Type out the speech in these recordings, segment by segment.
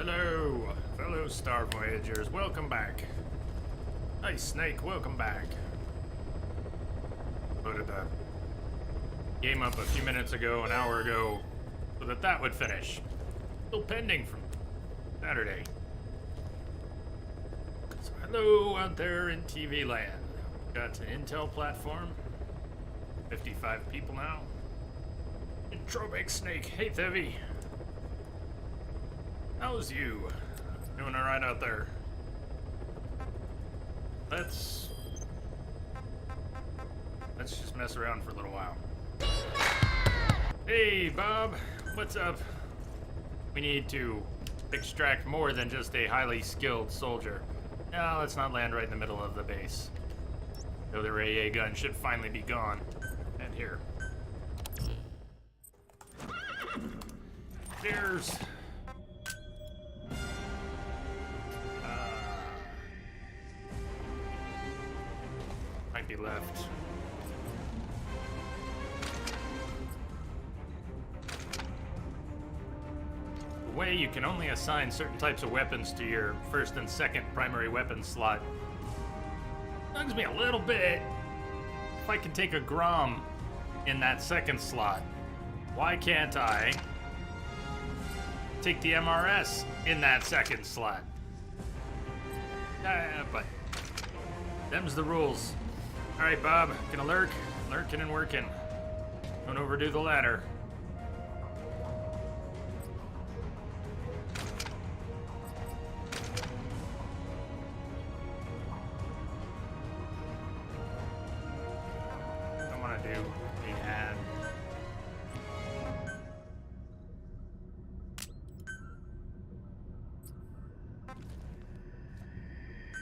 Hello, fellow Star Voyagers. Welcome back. Hi, Snake. Welcome back. Loaded the game up a few minutes ago, an hour ago, so that would finish. Still pending from Saturday. So hello out there in TV land. Got an Intel platform. 55 people now. Introbic Snake. Hey, Thevy. How's you? Doing alright out there? Let's just mess around for a little while. Hey, Bob. What's up? We need to extract more than just a highly skilled soldier. Now, let's not land right in the middle of the base. Though the AA gun should finally be gone. And here. Cheers. Might be left. The way you can only assign certain types of weapons to your first and second primary weapon slot bugs me a little bit. If I can take a Grom in that second slot, why can't I take the MRS in that second slot? But them's the rules. All right, Bob, gonna lurking and working. Don't overdo the ladder. I want to do the ad.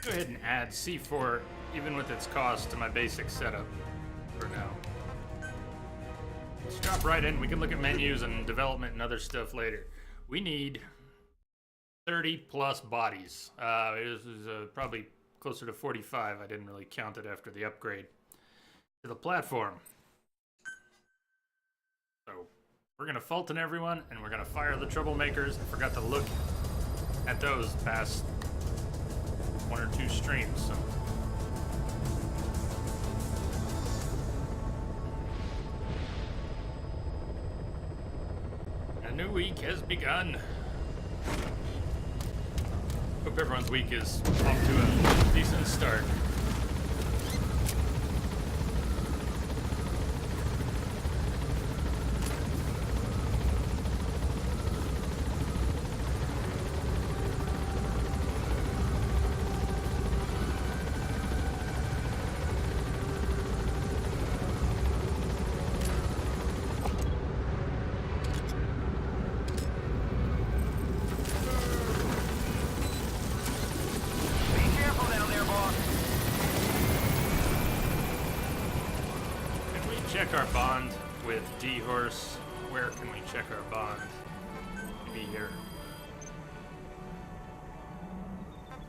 Go ahead and add C4, even with its cost, to my basic setup for now. Let's drop right in. We can look at menus and development and other stuff later. We need 30 plus bodies. It was probably closer to 45. I didn't really count it after the upgrade to the platform. So we're gonna Fulton everyone, and we're gonna fire the troublemakers. I forgot to look at those past 1 or 2 streams. So. A new week has begun. Hope everyone's week is off to a decent start. Check our bond with D-Horse. Where can we check our bond? Maybe here.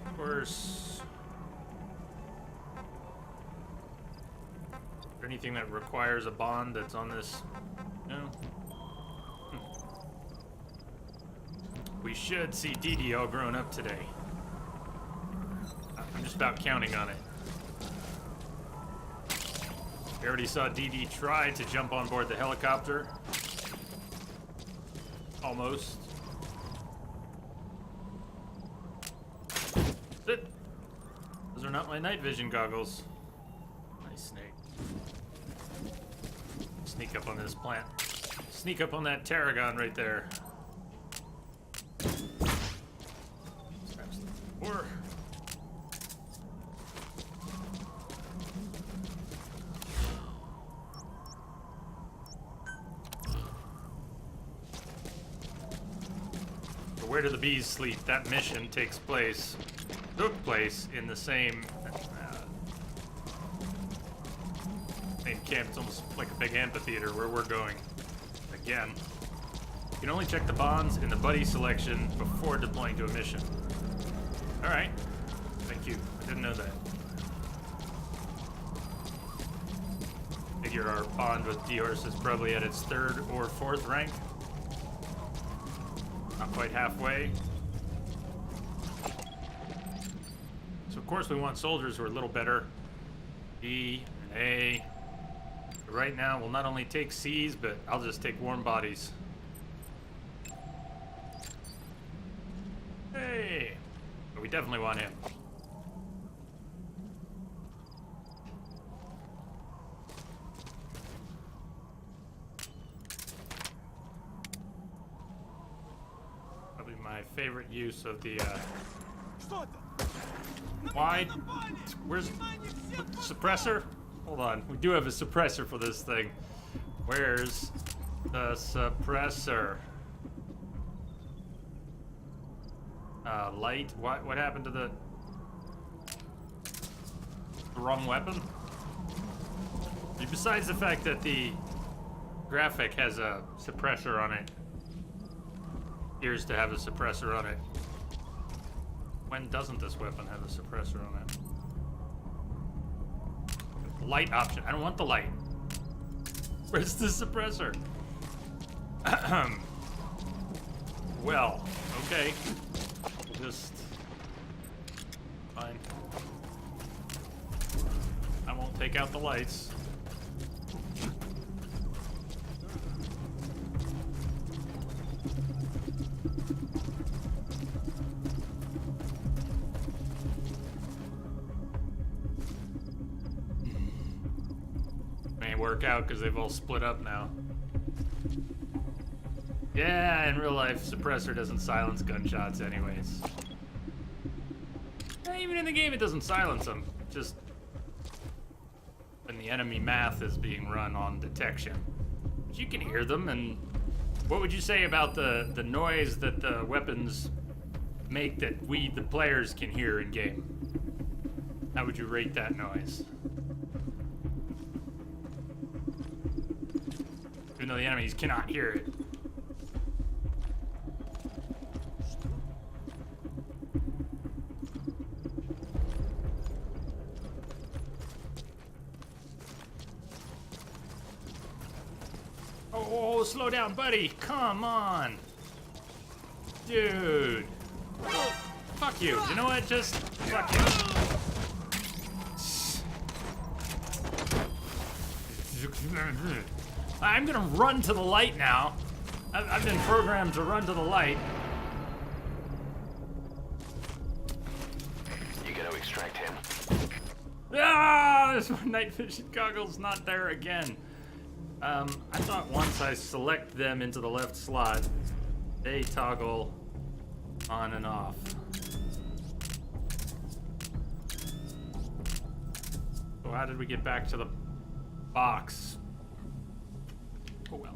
Of course. Is there anything that requires a bond that's on this? No? We should see DD all grown up today. I'm just about counting on it. We already saw DD try to jump on board the helicopter. Almost. Sit. Those are not my night vision goggles. Nice snake. Sneak up on this plant. Sneak up on that Tarragon right there. Or Where Do the Bees Sleep? That mission took place in the same camp. It's almost like a big amphitheater where we're going. Again, you can only check the bonds in the buddy selection before deploying to a mission. All right, thank you. I didn't know that. Figure our bond with D-Horse is probably at its 3rd or 4th rank. Not quite halfway. course we want soldiers who are a little better. B and A. Right now, we'll not only take C's, but I'll just take warm bodies. Hey! But we definitely want him. Probably my favorite use of the, why? Where's the suppressor? Hold on, we do have a suppressor for this thing. Where's the suppressor? Light? What happened to the wrong weapon? Besides the fact that the graphic has a suppressor on it, appears to have a suppressor on it. When doesn't this weapon have a suppressor on it? Light option. I don't want the light. Where's the suppressor? Well, okay. We'll just... Fine. I won't take out the lights. Work out because they've all split up now. Yeah, in real life, suppressor doesn't silence gunshots anyways. Even in the game, it doesn't silence them. Just when the enemy math is being run on detection. But you can hear them, and what would you say about the noise that the weapons make that we, the players, can hear in game? How would you rate that noise? Even though the enemies cannot hear it. Oh, slow down, buddy. Come on. Dude. Fuck you. You know what? Just fuck you. I'm gonna run to the light now. I've been programmed to run to the light. You gotta extract him. Ah! This night vision goggle's not there again. I thought once I select them into the left slot, they toggle on and off. So how did we get back to the box? Oh well.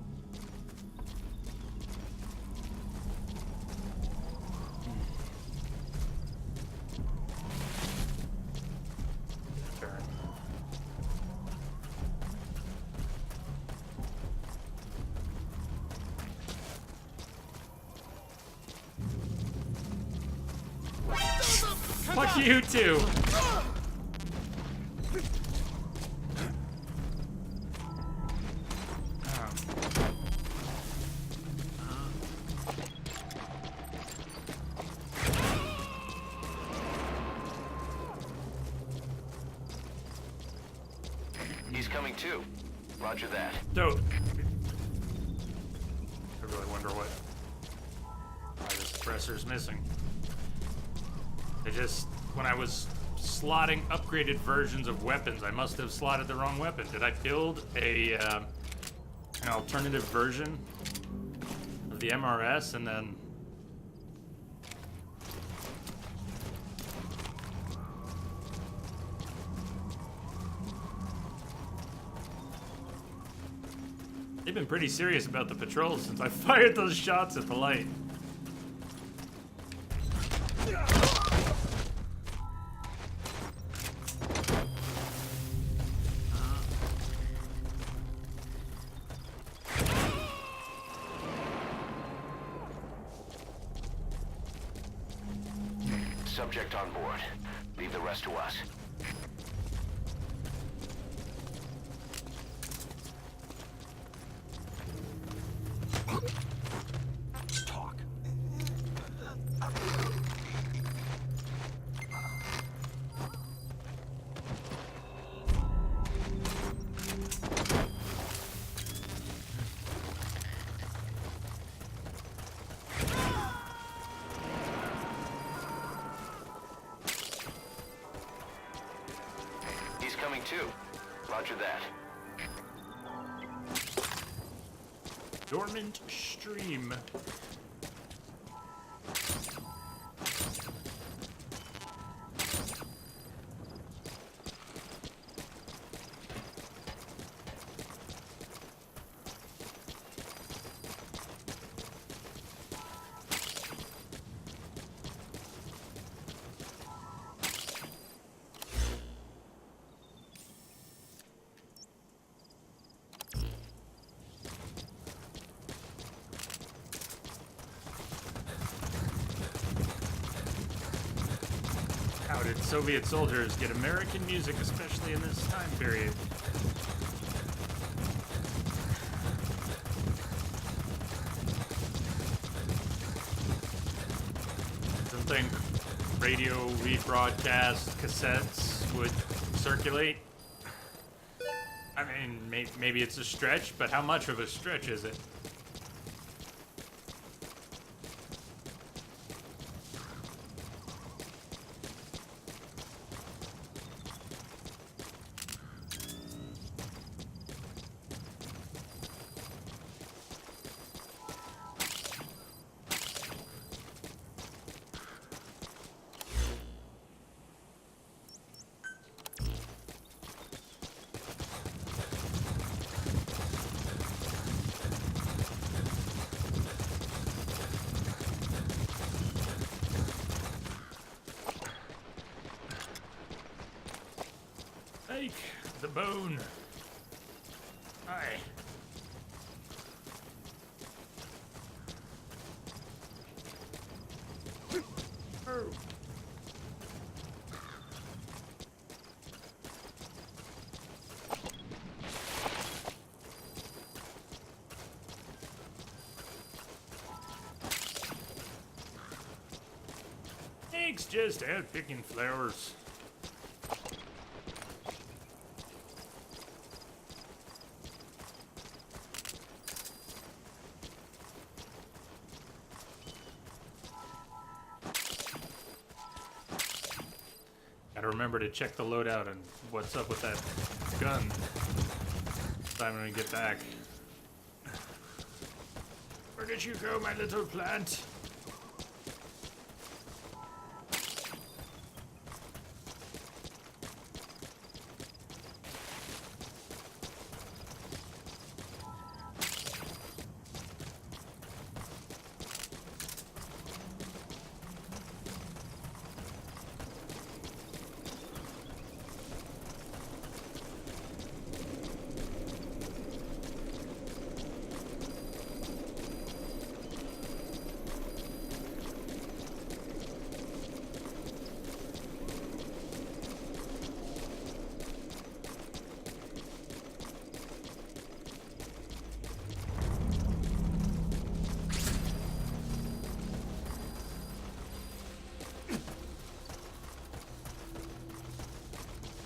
Turn. Fuck you too. He's coming too. Roger that. Dope. I really wonder why the suppressor's missing. They just, when I was slotting upgraded versions of weapons, I must have slotted the wrong weapon. Did I build an alternative version of the MRS and then... They've been pretty serious about the patrols since I fired those shots at the light. Subject on board. Leave the rest to us. too. Roger that. Dormant stream. How did Soviet soldiers get American music, especially in this time period? Don't think radio rebroadcast cassettes would circulate? I mean, maybe it's a stretch, but how much of a stretch is it? Take the bone. Aye. Oh. Hank's just out picking flowers. Gotta remember to check the loadout and what's up with that gun. Time when we get back. Where did you go, my little plant?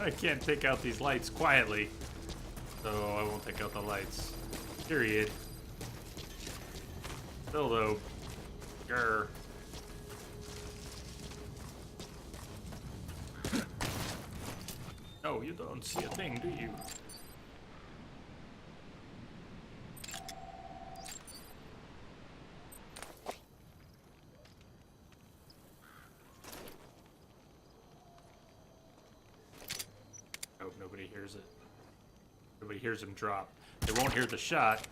I can't take out these lights quietly, so I won't take out the lights. Period. Still though, grr. No, you don't see a thing, do you? Oh, nobody hears it. Nobody hears him drop. They won't hear the shot.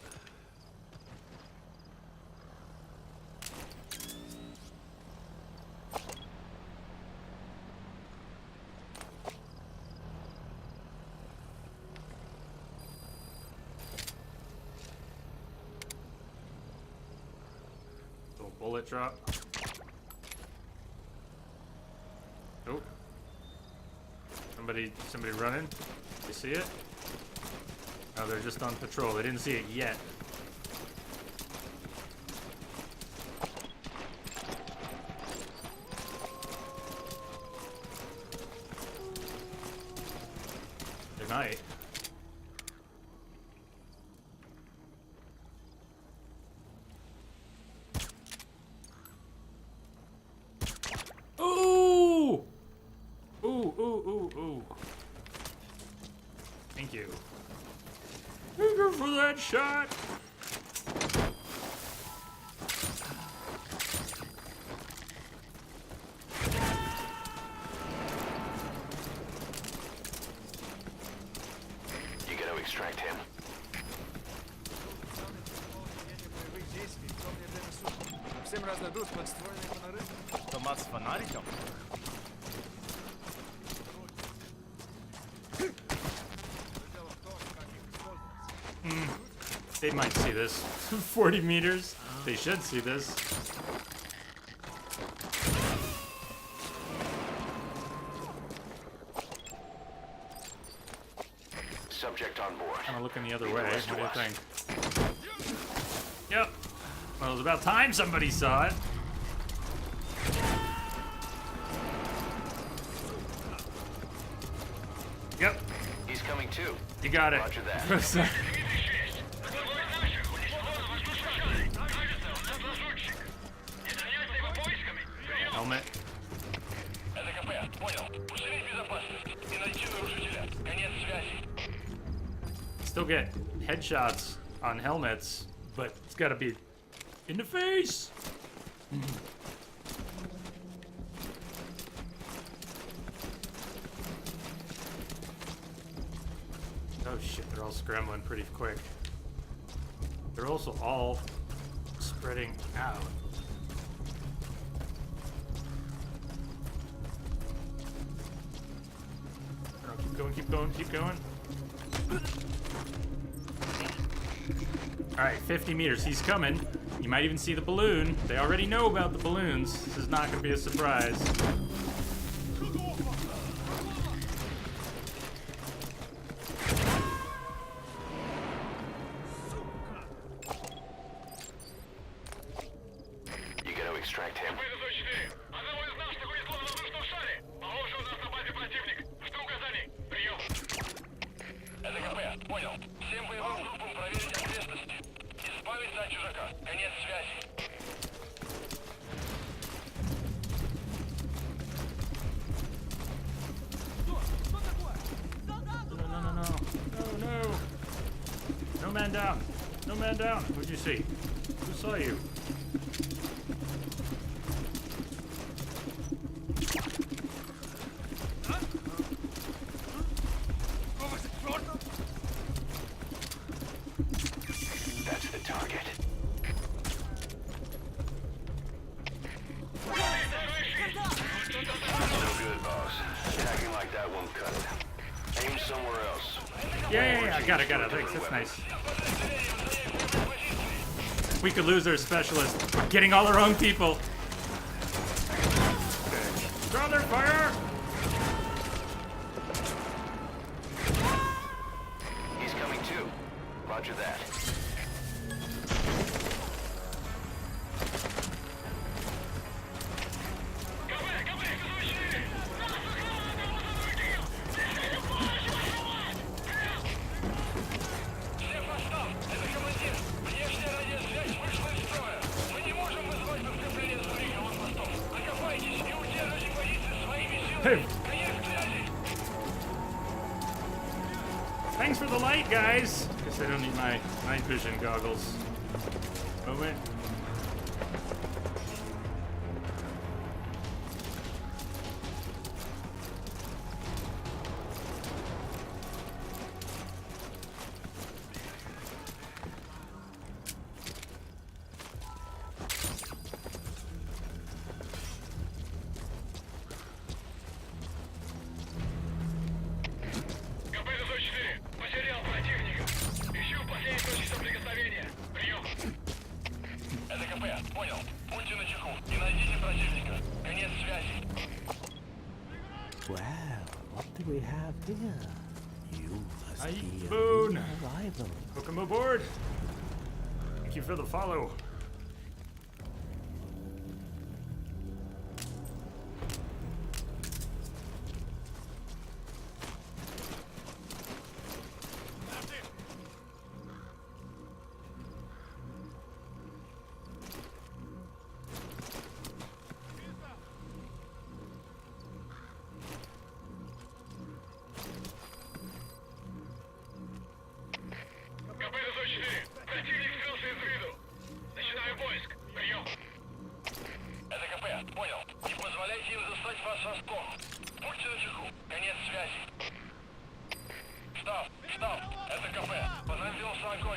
Little bullet drop. Oh. Somebody running. You see it? Oh, they're just on patrol. They didn't see it yet. Good night. Ooh! Ooh, ooh, ooh, ooh. for that shot. You gotta extract him. Всем раздадут подствольные фонары. Автомат с фонариком? Дело в том, как их использовать. They might see this. 40 meters. They should see this. Subject on board. Kind of looking the other Leave way. the rest What do you to us. think? Yep. Well, it was about time somebody saw it. Yep, He's coming too. you got it. Roger that. Helmet. Still get headshots on helmets, but it's gotta be in the face. Oh shit, they're all scrambling pretty quick. They're also all spreading out. Oh, keep going, keep going, keep going. Alright, 50 meters. He's coming. You might even see the balloon. They already know about the balloons. This is not going to be a surprise. You gotta extract him. No, no, no, no. No, no. No man down. No man down. Who'd you see? Who saw you? That's the target. No good, boss. Attacking like that won't cut it. Aim somewhere else. Yeah. Got it. Thanks. That's nice. We could lose our specialist. We're getting all our own people. Draw their fire! He's coming too. Roger that. Hey. Thanks for the light, guys. Guess I don't need my night vision goggles. Moment. Well, what do we have here? You must Hi, be a Boone. new arrival. Welcome aboard. Thank you for the follow.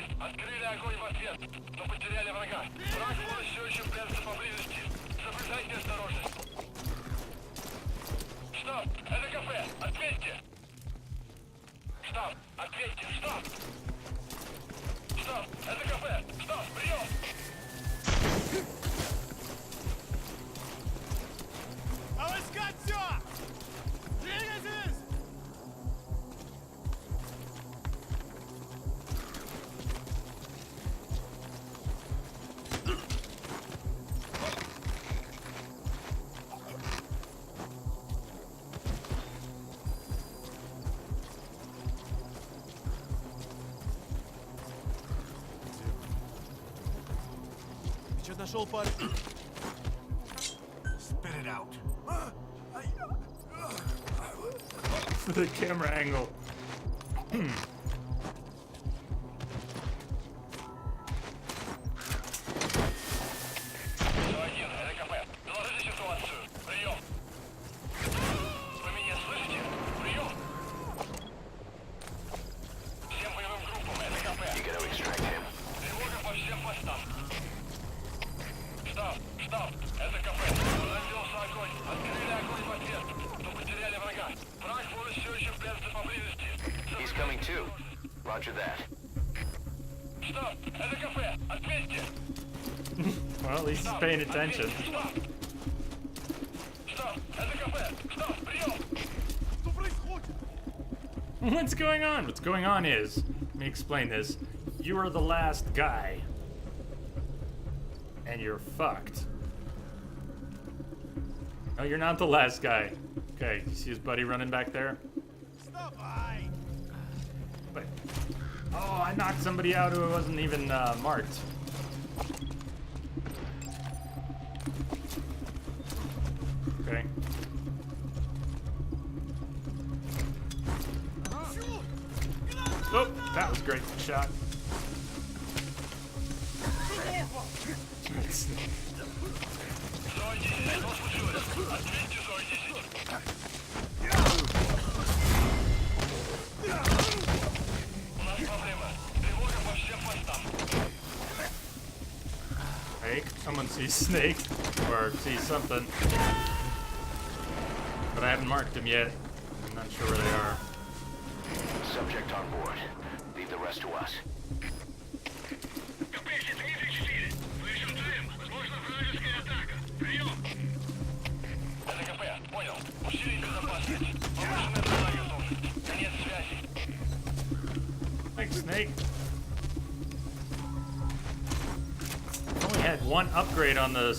огонь! Открыли огонь в ответ, но потеряли врага. Враг может все еще прятаться поблизости. Соблюдайте осторожность. Штаб, это кафе! Ответьте! Штаб, ответьте! Штаб! Штаб, это кафе! Штаб, прием! Обыскать все! Двигайтесь! Что нашел, парень? Spit it out. The camera angle. Один, это кафе. Доложите ситуацию. Прием. Вы меня слышите? Прием. Всем боевым группам, это кафе. Тревога по всем постам. Штаб, это кафе. Начался огонь. Открыли огонь в ответ, но потеряли врага. Враг может все еще прятаться поблизости. He's coming too. Roger that. Штаб, это кафе. Ответьте. Well, at least he's paying attention. Штаб, это кафе. Штаб, прием. Что происходит? What's going on? What's going on is, let me explain this. You are the last guy. And you're fucked. No, you're not the last guy. Okay, you see his buddy running back there? Вставай! But, oh, I knocked somebody out who wasn't even marked. Okay. Oh, that was a great shot. Зоя-10, что случилось? Ответьте, Зоя-10. У нас проблема. Тревога по всем постам. Snake. Someone sees Snake or sees something. But I haven't marked him yet. I'm not sure where they are. Subject on board. Leave the rest to us. Капельки 34. Слышим дым. Возможно, вражеская атака. Прием. Это КП. Понял. Усилить безопасность. Повышенная зона готовность. Конец связи. Thanks, Snake. Only had one upgrade on the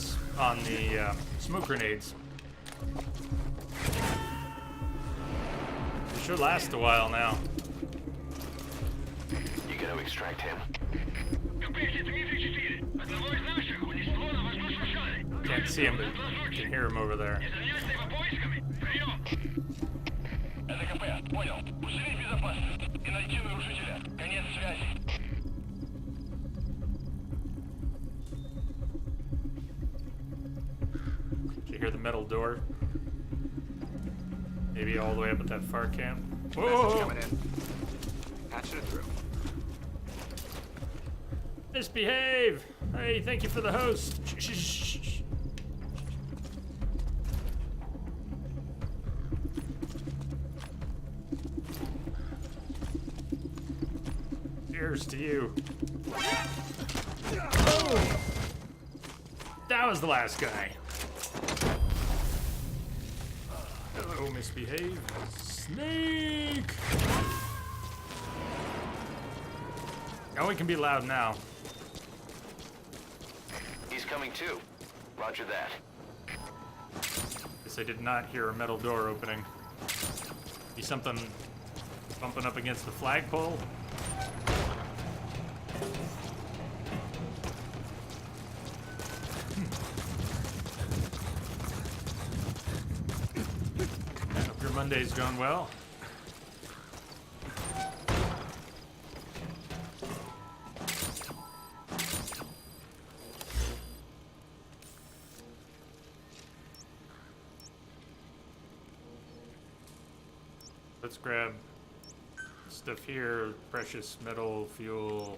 smoke grenades. It should last a while now. You gonna extract him? Капельки 34. Одного из наших унесло на воздушном шаре. Can't see him, but you can hear him over there. Заняться его поисками. Прием. Это КП. Понял. Усилить безопасность. И найти нарушителя. Конец связи. Did you hear the metal door? Maybe all the way up at that far camp. Whoa! Coming in. Patching it through. Misbehave! Hey, thank you for the host. Shh, shh, shh, shh. Cheers to you. Oh! That was the last guy. Hello, misbehave. Snake! Oh, we can be loud now. He's coming too. Roger that. Guess I did not hear a metal door opening. Be something bumping up against the flagpole. Hope your Monday's going well. Let's grab stuff here, precious metal, fuel,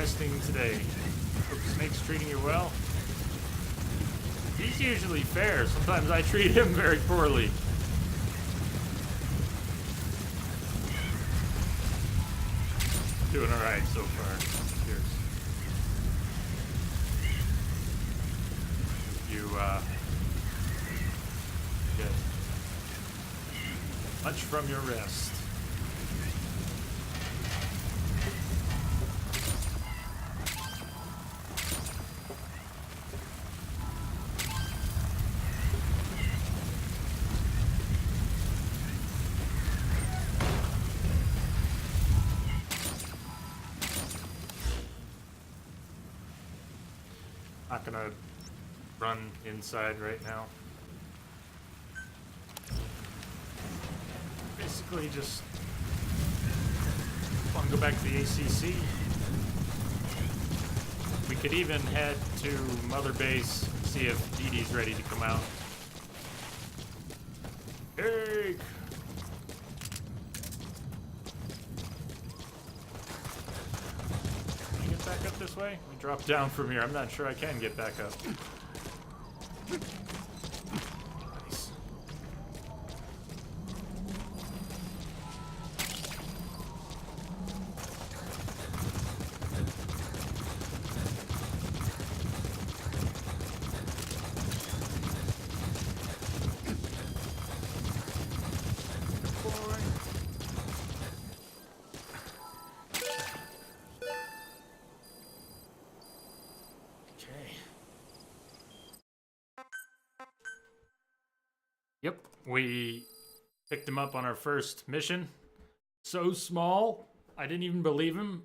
resting today. Hope Snake's treating you well. He's usually fair. Sometimes I treat him very poorly. Doing alright so far. Cheers. You, get much from your rest. Not gonna run inside right now. Basically just want to go back to the ACC. We could even head to Mother Base, see if Dee Dee's ready to come out. Hey! Back up this way? We drop down from here. I'm not sure I can get back up. Nice. Yep, we picked him up on our first mission. So small, I didn't even believe him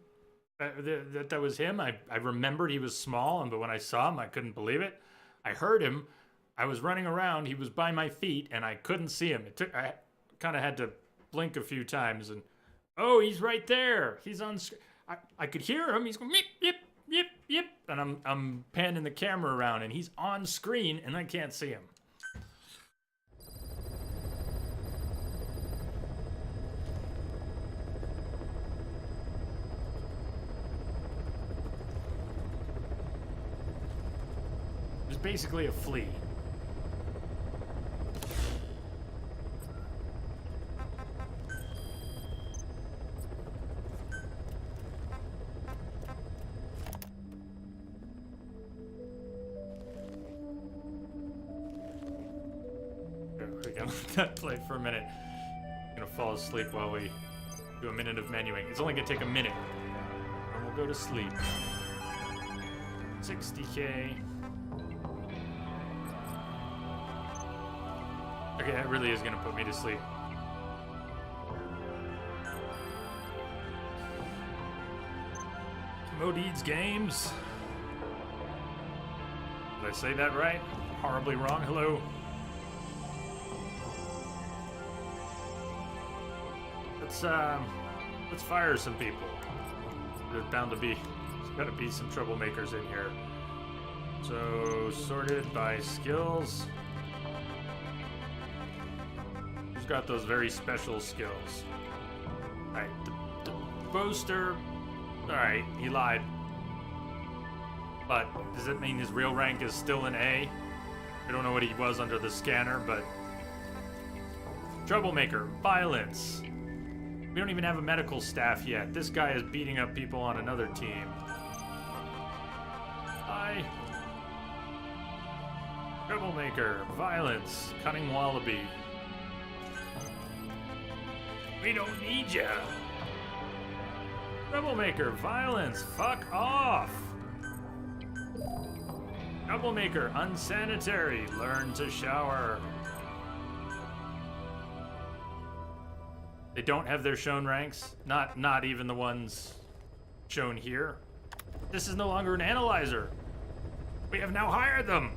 that was him. I remembered he was small, but when I saw him, I couldn't believe it. I heard him. I was running around. He was by my feet, and I couldn't see him. I kind of had to blink a few times, and oh, he's right there. He's on screen. I could hear him. He's going yip yip yip yip, and I'm panning the camera around, and he's on screen, and I can't see him. Basically a flea. We're gonna let that play for a minute. I'm gonna fall asleep while we do a minute of menuing. It's only gonna take a minute, and we'll go to sleep. 60K. Okay, that really is gonna put me to sleep. Moded's Games. Did I say that right? Horribly wrong. Hello. Let's fire some people. There's bound to be, there's gotta be some troublemakers in here. So sorted by skills. Got those very special skills. Alright, the boaster. Alright, he lied. But does that mean his real rank is still an A? I don't know what he was under the scanner, but troublemaker, violence. We don't even have a medical staff yet. This guy is beating up people on another team. Hi. Troublemaker, violence, cunning wallaby. We don't need ya. Troublemaker, violence, fuck off. Troublemaker, unsanitary, learn to shower. They don't have their shown ranks, not even the ones shown here. This is no longer an analyzer. We have now hired them.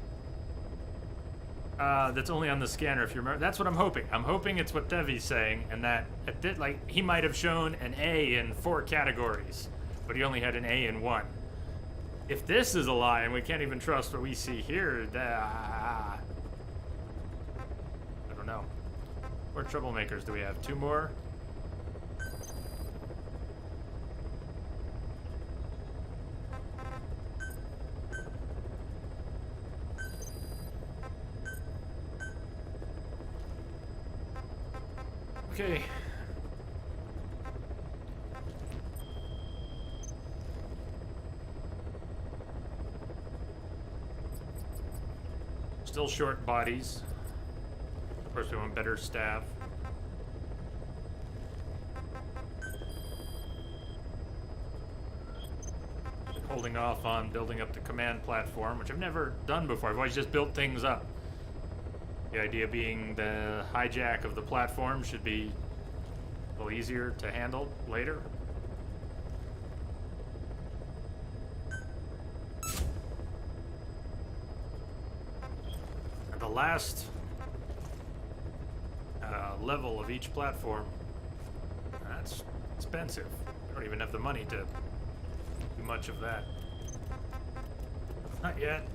That's only on the scanner, if you remember. That's what I'm hoping. I'm hoping it's what Devi's saying, and that like he might have shown an A in 4 categories, but he only had an A in 1. If this is a lie and we can't even trust what we see here, I don't know. What troublemakers do we have? 2 more? Okay. Still short bodies. Of course, we want better staff. Holding off on building up the command platform, which I've never done before. I've always just built things up. The idea being the hijack of the platform should be a little easier to handle later. And the last level of each platform, that's expensive. I don't even have the money to do much of that. Not yet.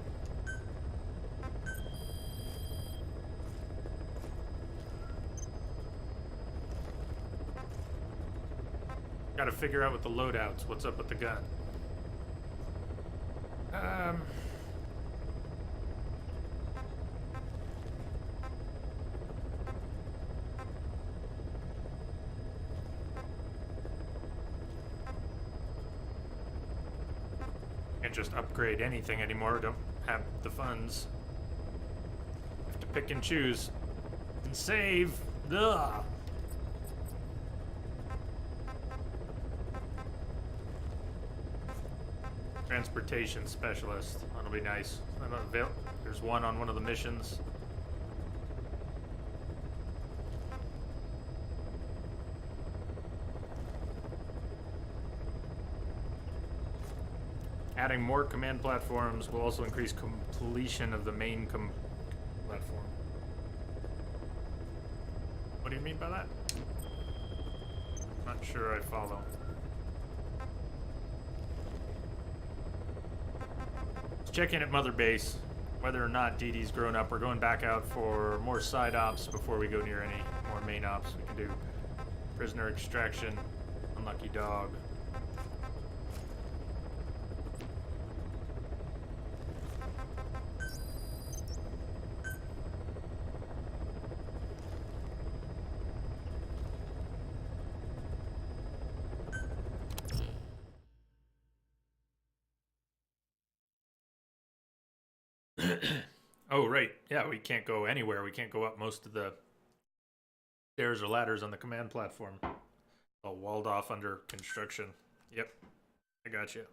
Gotta figure out with the loadouts, what's up with the gun. Can't just upgrade anything anymore, don't have the funds. Have to pick and choose and save. Ugh. Transportation specialist. That'll be nice. There's one on one of the missions. Adding more command platforms will also increase completion of the main platform. What do you mean by that? Not sure I follow. Let's check in at Mother Base. Whether or not Dee Dee's grown up, we're going back out for more side ops before we go near any more main ops. We can do prisoner extraction, unlucky dog. Oh, right. Yeah, we can't go anywhere. We can't go up most of the stairs or ladders on the command platform. All walled off under construction. Yep. I got you.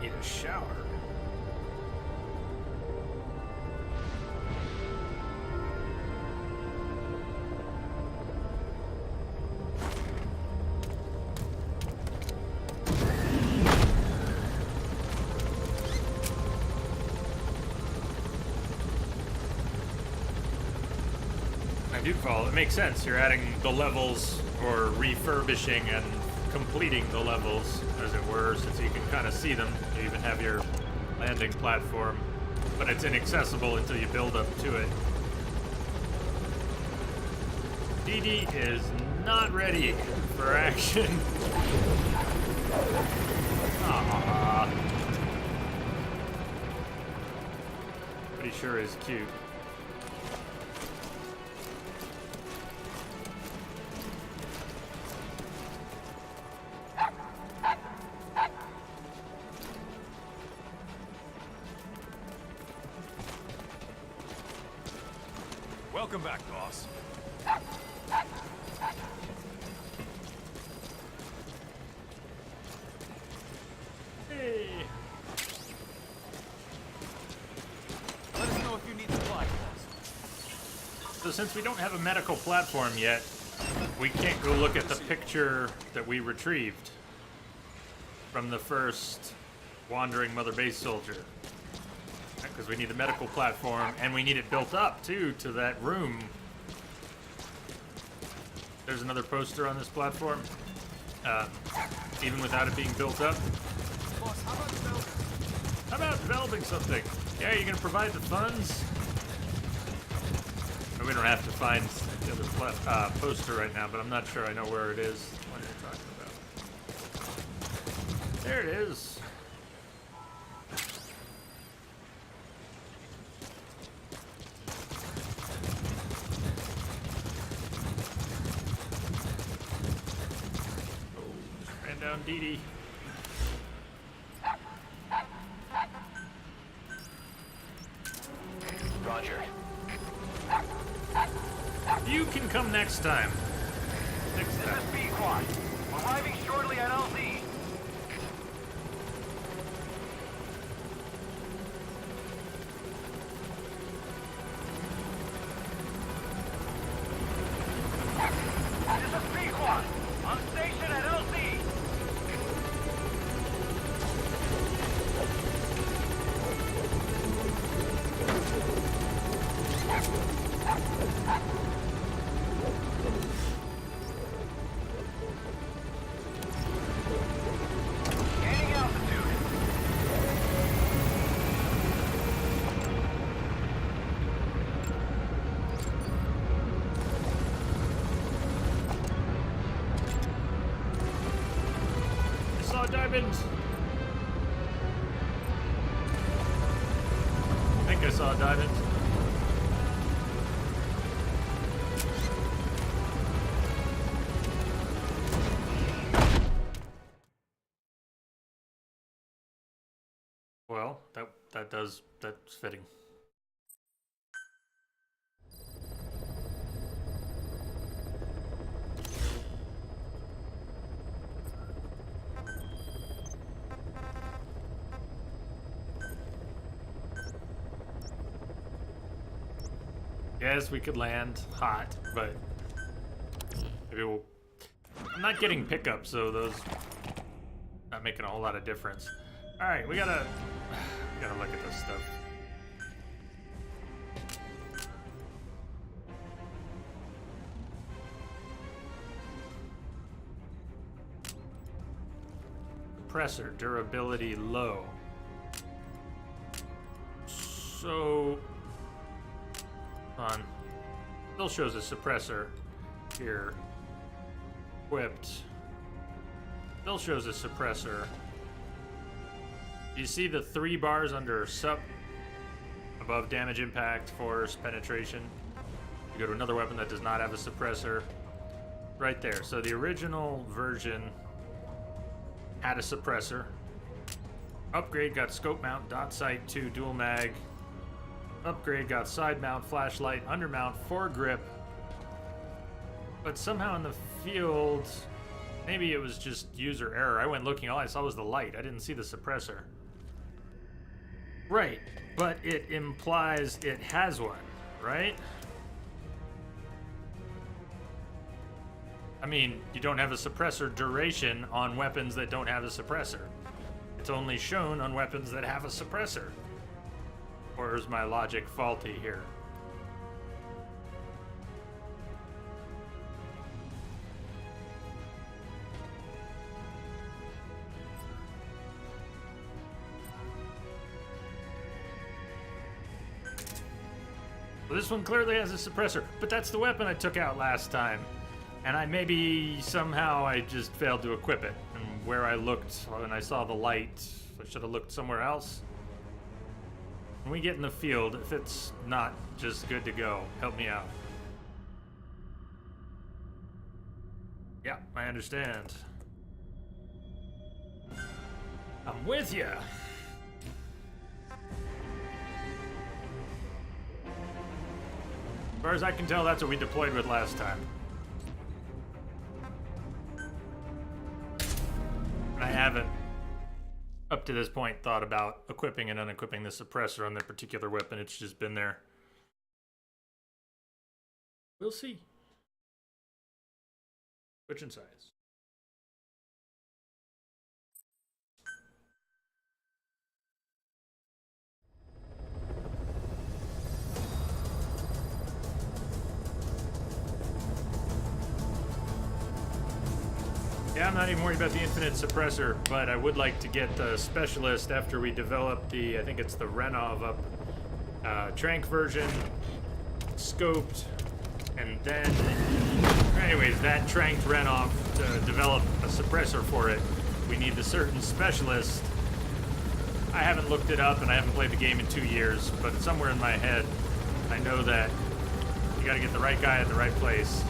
Need a shower. It makes sense. You're adding the levels or refurbishing and completing the levels, as it were, since you can kind of see them. You even have your landing platform, but it's inaccessible until you build up to it. Dee Dee is not ready for action. Aww. But he sure is cute. Welcome back, boss. Hey. Let us know if you need supply, boss. So since we don't have a medical platform yet, we can't go look at the picture that we retrieved from the first wandering Mother Base soldier. Because we need the medical platform, and we need it built up, too, to that room. There's another poster on this platform. Even without it being built up. Boss, how about developing? How about developing something? Yeah, you're gonna provide the funds? We don't have to find the other poster right now, but I'm not sure I know where it is. What are you talking about? There it is. down Dee Dee. Roger. You can come next time. Next This time. is B-Quad. Arriving shortly at LZ. This is B-Quad. On station at LZ. Gaining altitude. I saw diamonds. I think I saw diamonds. Well, that's fitting. Yes, we could land hot, but maybe we'll. I'm not getting pickups, so those not making a whole lot of difference. All right, we gotta look at this stuff. Suppressor durability low. So, on. Still shows a suppressor here. Equipped. Still shows a suppressor. You see the 3 bars under sup above damage, impact, force, penetration. You go to another weapon that does not have a suppressor. Right there. So the original version had a suppressor. Upgrade got scope mount, dot sight 2, dual mag. Upgrade got side mount, flashlight, undermount, foregrip. But somehow in the field, maybe it was just user error. I went looking, all I saw was the light. I didn't see the suppressor. Right, but it implies it has one, right? I mean, you don't have a suppressor duration on weapons that don't have a suppressor. It's only shown on weapons that have a suppressor. Or is my logic faulty here? Well, this one clearly has a suppressor, but that's the weapon I took out last time. And maybe somehow I just failed to equip it. And where I looked when I saw the light, I should have looked somewhere else. When we get in the field, if it's not just good to go, help me out. Yeah, I understand. I'm with ya. As far as I can tell, that's what we deployed with last time. I haven't, up to this point, thought about equipping and unequipping the suppressor on that particular weapon. It's just been there. We'll see. Switching sides. Yeah, I'm not even worried about the infinite suppressor, but I would like to get the specialist after we develop the, I think it's the Renov up, Trank version, scoped, and then, anyways, that Tranked Renov to develop a suppressor for it, we need the certain specialist. I haven't looked it up and I haven't played the game in 2 years, but somewhere in my head, I know that you gotta get the right guy at the right place.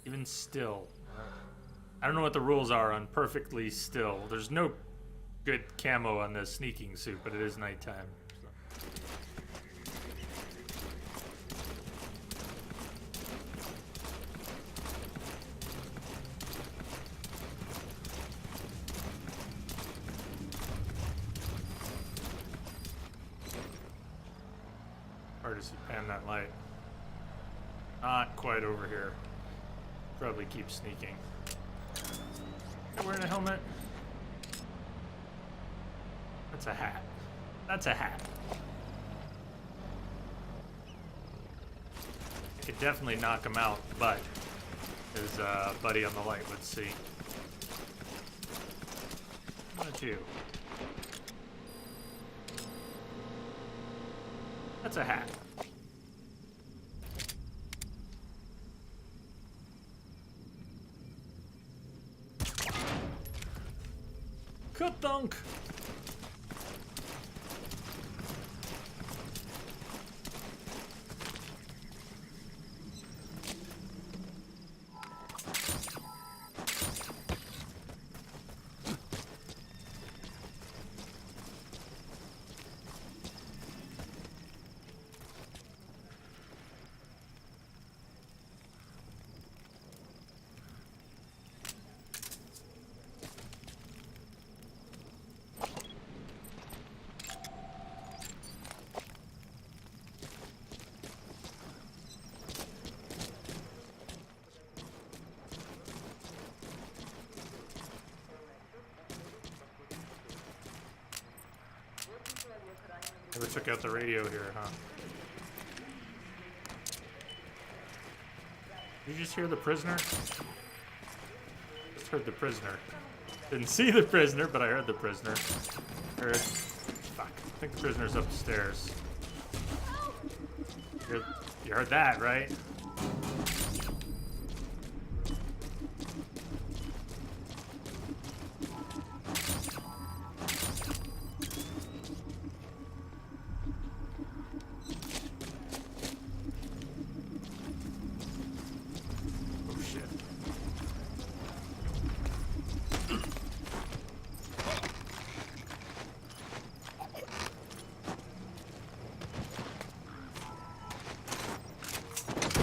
Even still. I don't know what the rules are on perfectly still. There's no good camo on this sneaking suit, but it is nighttime. So. Hard to see pan that light. Not quite over here. Probably keep sneaking. You're wearing a helmet? That's a hat. That's a hat. I could definitely knock him out, but his buddy on the light would see. What about you? That's a hat. Ka-thunk! Never took out the radio here, huh? Did you just hear the prisoner? Just heard the prisoner. Didn't see the prisoner, but I heard the prisoner. Heard. Fuck. I think the prisoner's upstairs. You heard that, right?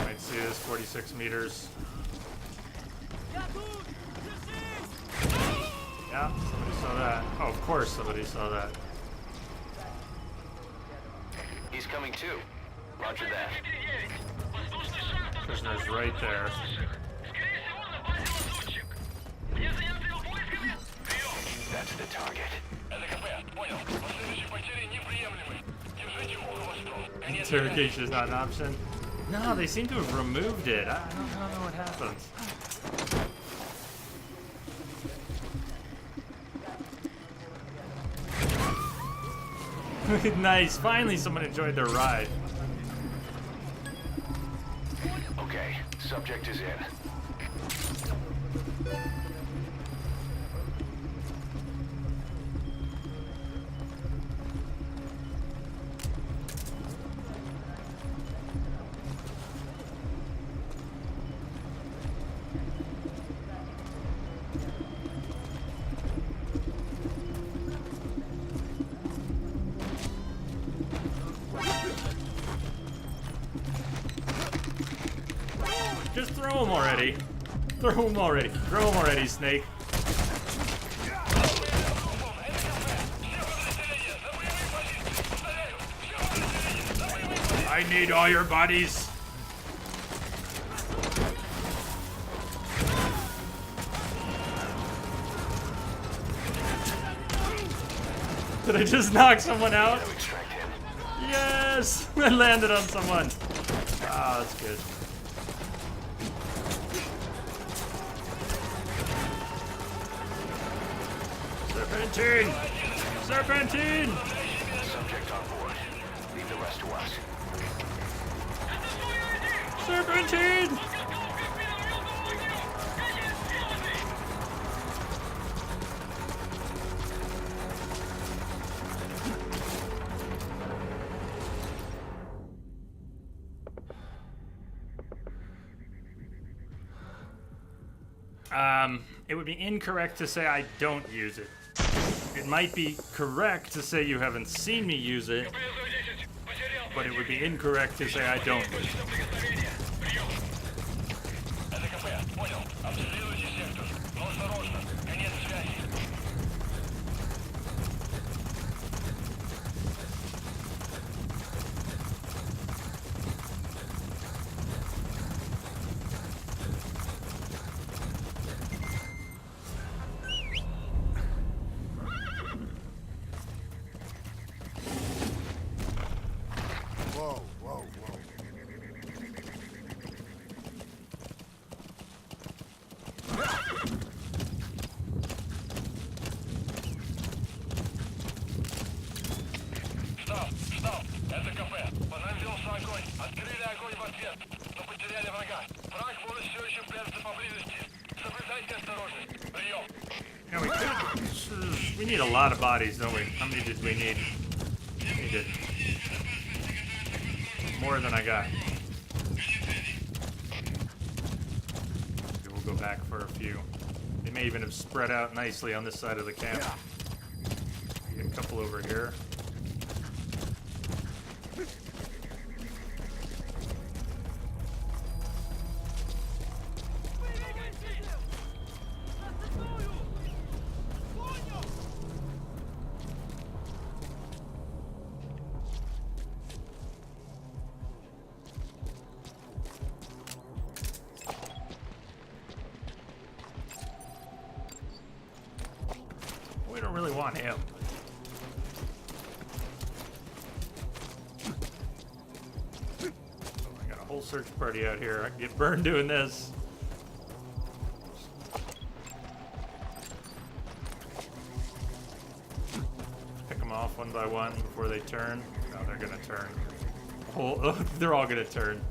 Might see this 46 meters. Yeah, somebody saw that. Oh, of course somebody saw that. He's coming too. Roger that. Prisoner's right there. That's the target. Interrogation is not an option. No, they seem to have removed it. I don't know what happened. Nice. Finally, someone enjoyed their ride. Okay, subject is in. Just throw him already. Throw him already. Throw him already, Snake. I need all your bodies. Did I just knock someone out? Extract him. Yes! I landed on someone. Ah, that's good. Serpentine! Serpentine! Subject on board. Leave the rest to us. Serpentine! It would be incorrect to say I don't use it. It might be correct to say you haven't seen me use it, but it would be incorrect to say I don't use it. ДКП, понял. Обследуйте сектор. Но осторожно. Конец связи. Штаб, это КП. Понадобился огонь. Открыли огонь в ответ, но потеряли врага. Враг может все еще прятаться поблизости. Соблюдайте осторожность. Прием. Yeah, we could. We need a lot of bodies, don't we? How many did we need? We did more than I got. We'll go back for a few. They may even have spread out nicely on this side of the camp. Get a couple over here. We don't really want him. I got a whole search party out here. I can get burned doing this. Pick them off one by one before they turn. No, they're gonna turn. Oh, they're all gonna turn.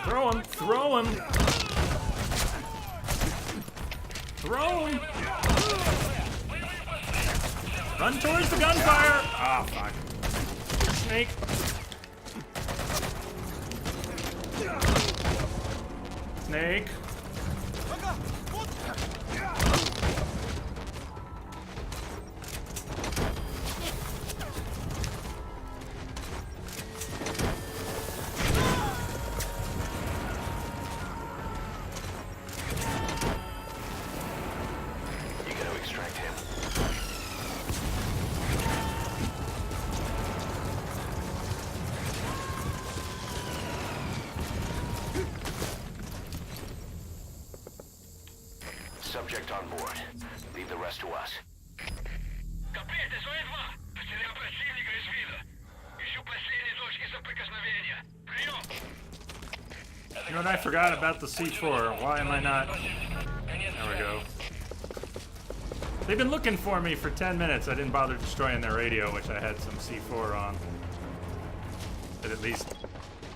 Throw him! Throw him! Throw him! Run towards the gunfire! Ah, fuck. Snake. Snake. You gotta extract him. Subject on board. Leave the rest to us. Капец, СОЭ-2. Потерял противника из вида. Ищу последние точки соприкосновения. Прием. You know what I forgot about the C4? Why am I not? There we go. They've been looking for me for 10 minutes. I didn't bother destroying their radio, which I had some C4 on. But at least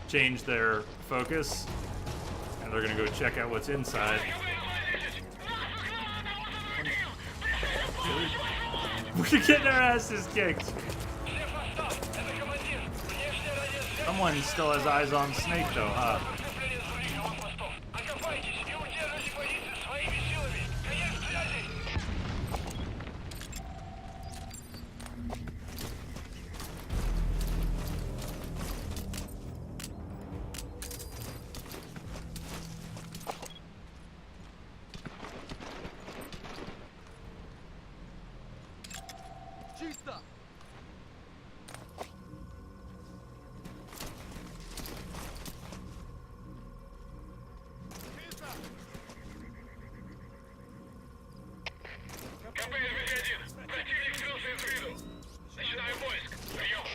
change their focus. And they're gonna go check out what's inside. We're getting our asses kicked. Someone still has eyes on Snake though, huh? Чисто! КП-1. Противник скрылся из виду. Начинаю поиск. Прием.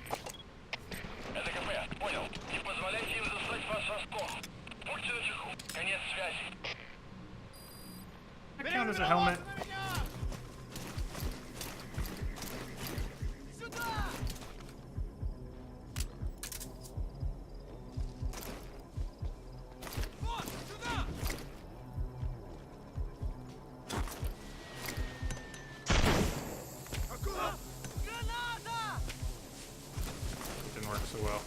Это КП. Понял. Не позволяйте им заслать вас врасплох. Будьте начеку. Конец связи. That count as a helmet. Didn't work so well.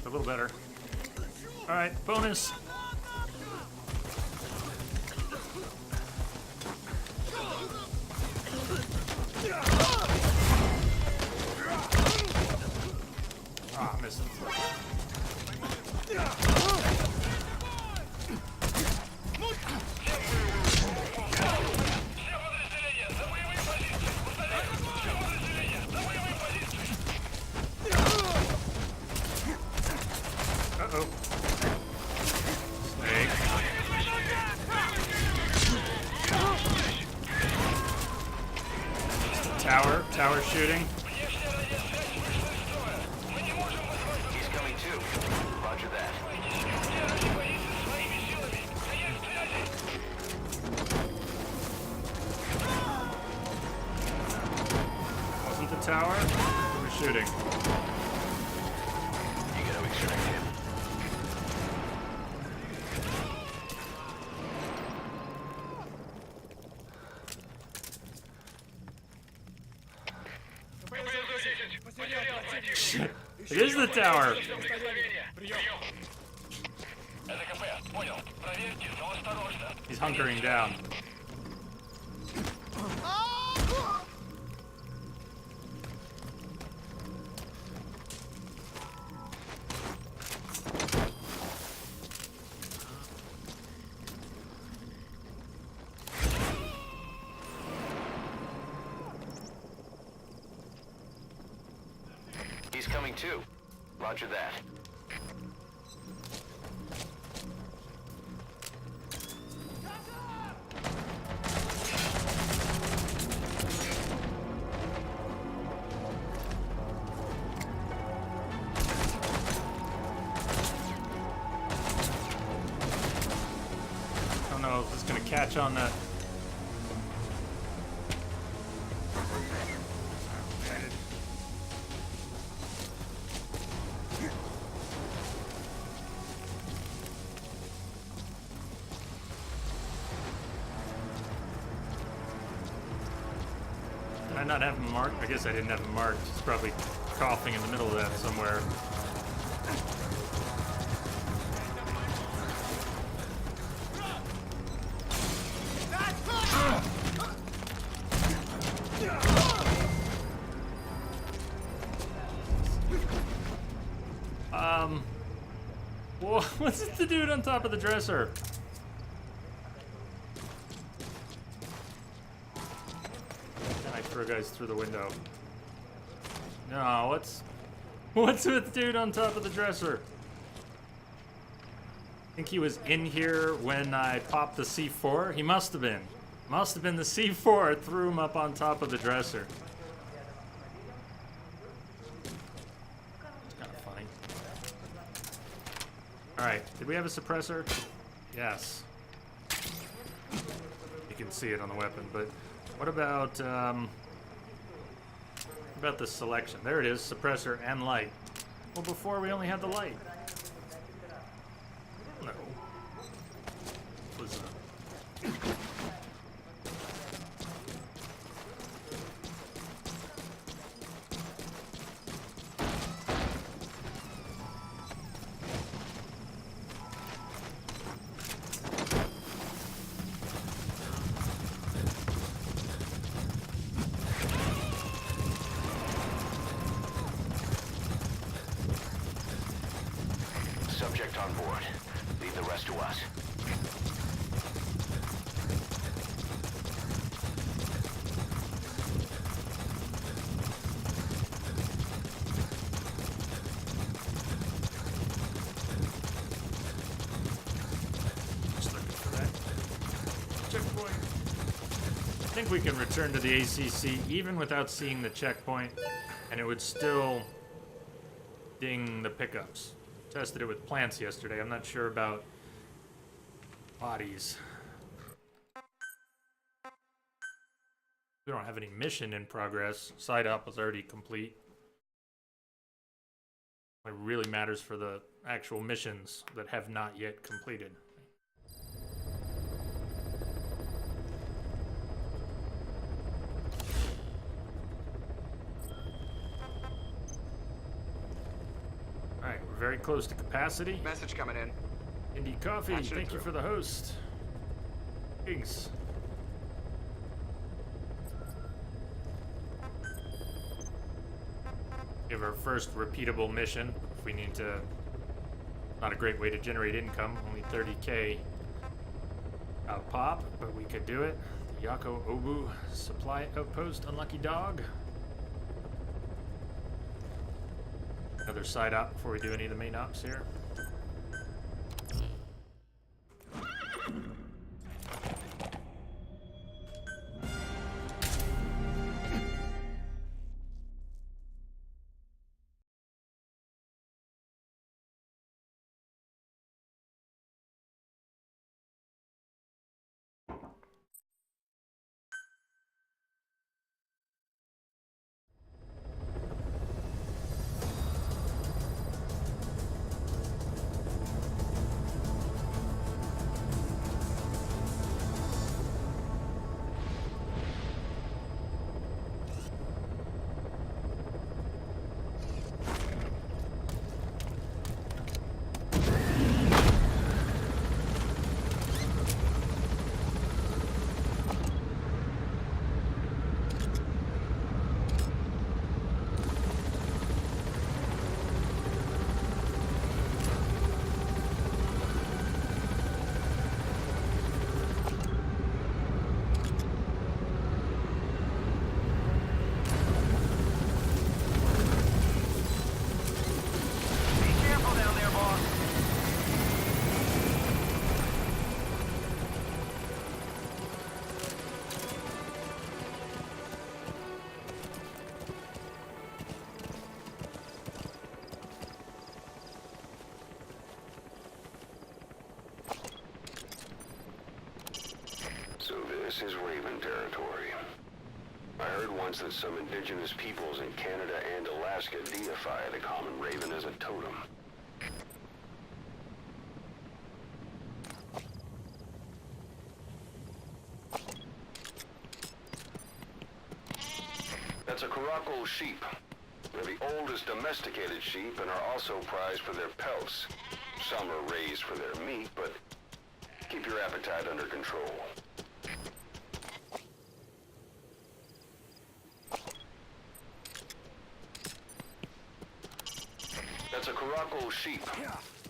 A little better. Alright, bonus. Ah, missed it. Uh-oh. Snake. Tower shooting. He's coming too. Roger that. Wasn't the tower? Who was shooting? You gotta extract him. It is the tower. Это КП, понял. Проверьте, но осторожно. He's hunkering down. He's coming too. Roger that. I don't know if it's gonna catch on that. Did I not have him marked? I guess I didn't have him marked. He's probably coughing in the middle of that somewhere. What's the dude on top of the dresser? Then I throw guys through the window. No, what's with the dude on top of the dresser? I think he was in here when I popped the C4. He must have been. Must have been the C4. Threw him up on top of the dresser. It's kind of funny. Alright, did we have a suppressor? Yes. You can see it on the weapon, but what about the selection? There it is, suppressor and light. Well, before we only had the light. No. It was Subject on board. Leave the rest to us. just looking for that checkpoint. I think we can return to the ACC even without seeing the checkpoint, and it would still ding the pickups. Tested it with plants yesterday. I'm not sure about bodies. We don't have any mission in progress. Side up was already complete. It really matters for the actual missions that have not yet completed. Alright, we're very close to capacity. Message coming in. Indie Coffee, Patching it thank you through. for the host. Thanks. Give our first repeatable mission. If we need to, not a great way to generate income, only 30k pop, but we could do it. The Yako Obu Supply Outpost, Unlucky Dog. Another side op before we do any of the main ops here. Be careful down there, boss. So this is Raven territory. I heard once that some indigenous peoples in Canada and Alaska deify the common raven as a totem. That's a Caracal sheep. They're the oldest domesticated sheep and are also prized for their pelts. Some are raised for their meat, but keep your appetite under control. That's a Caracal sheep.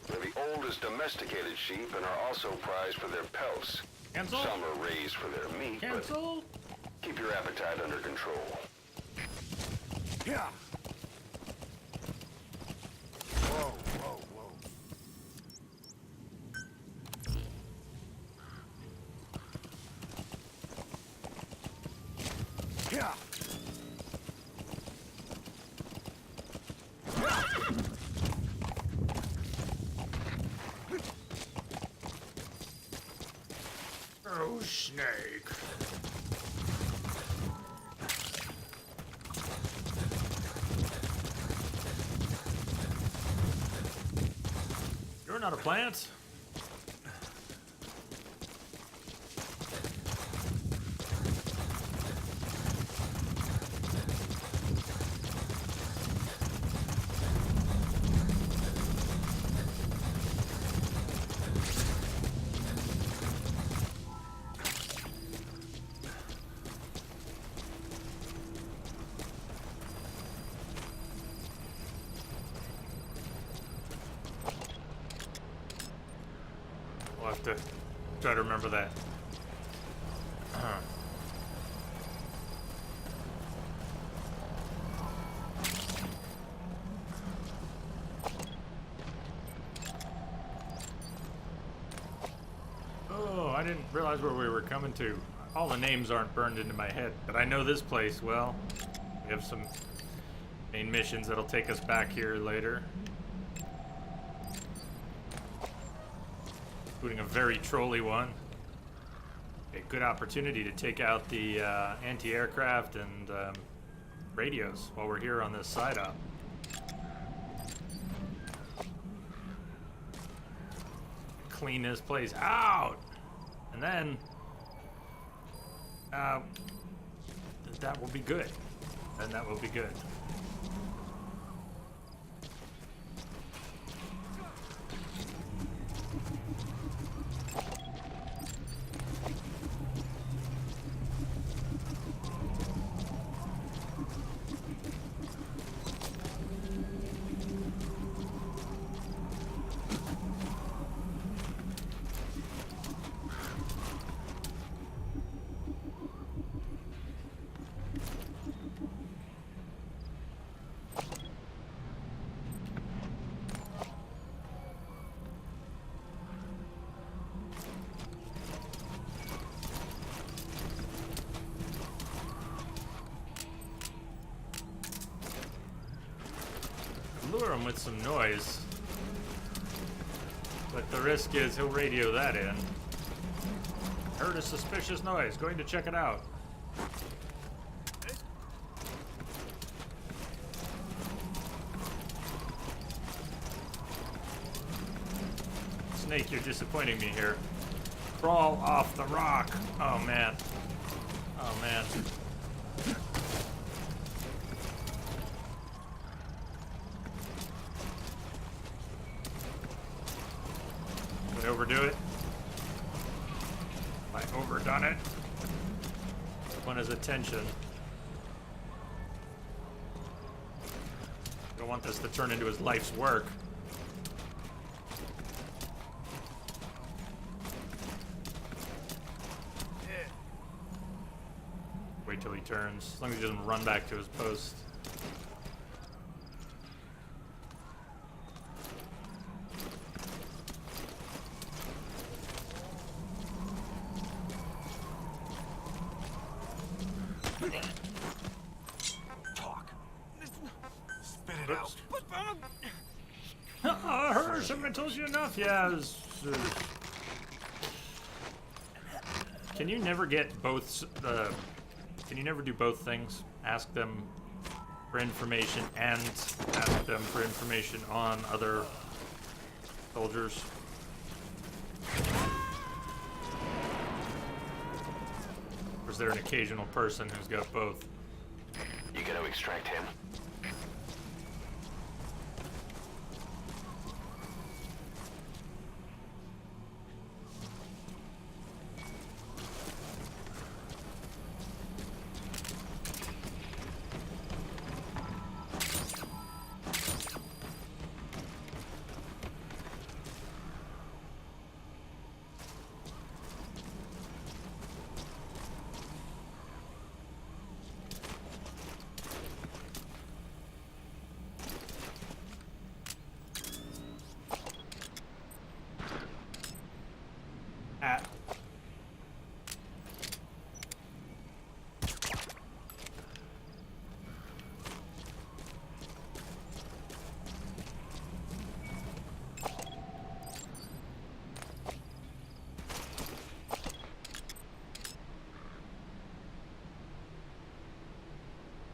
They're the oldest domesticated sheep and are also prized for their pelts. Cancel. Some are raised for their meat, Cancel. but keep your appetite under control. Yeah. Whoa, whoa, whoa. Yeah. Oh, snake. You're not a plant. We'll have to try to remember that. Oh, I didn't realize where we were coming to. All the names aren't burned into my head, but I know this place well. We have some main missions that'll take us back here later. Including a very trolly one. A good opportunity to take out the anti-aircraft and radios while we're here on this side op. Clean this place out, and then that will be good. And that will be good. lure him with some noise. But the risk is he'll radio that in. Heard a suspicious noise. Going to check it out. Snake, you're disappointing me here. Crawl off the rock. Oh man. Oh man. Did I overdo it? Have I overdone it? Want his attention. Don't want this to turn into his life's work. Wait till he turns, as long as he doesn't run back to his post. Talk. Spit it out. Hirsch, haven't I told you enough? Yeah, Can you never get both, can you never do both things? Ask them for information and ask them for information on other soldiers? Or is there an occasional person who's got both? You gonna extract him?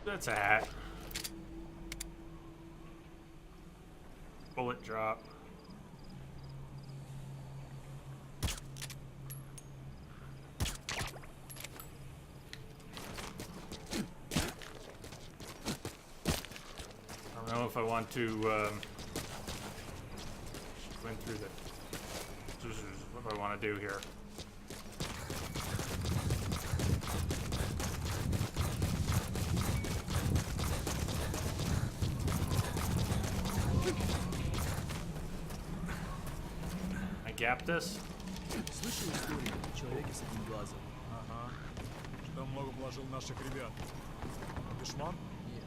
That's a hat. Bullet drop. I don't know if I want to went through the. What do I want to do here? Gap this? Слышал историю о человеке с одним глазом? Ага. Что много вложил наших ребят. Душман? Нет.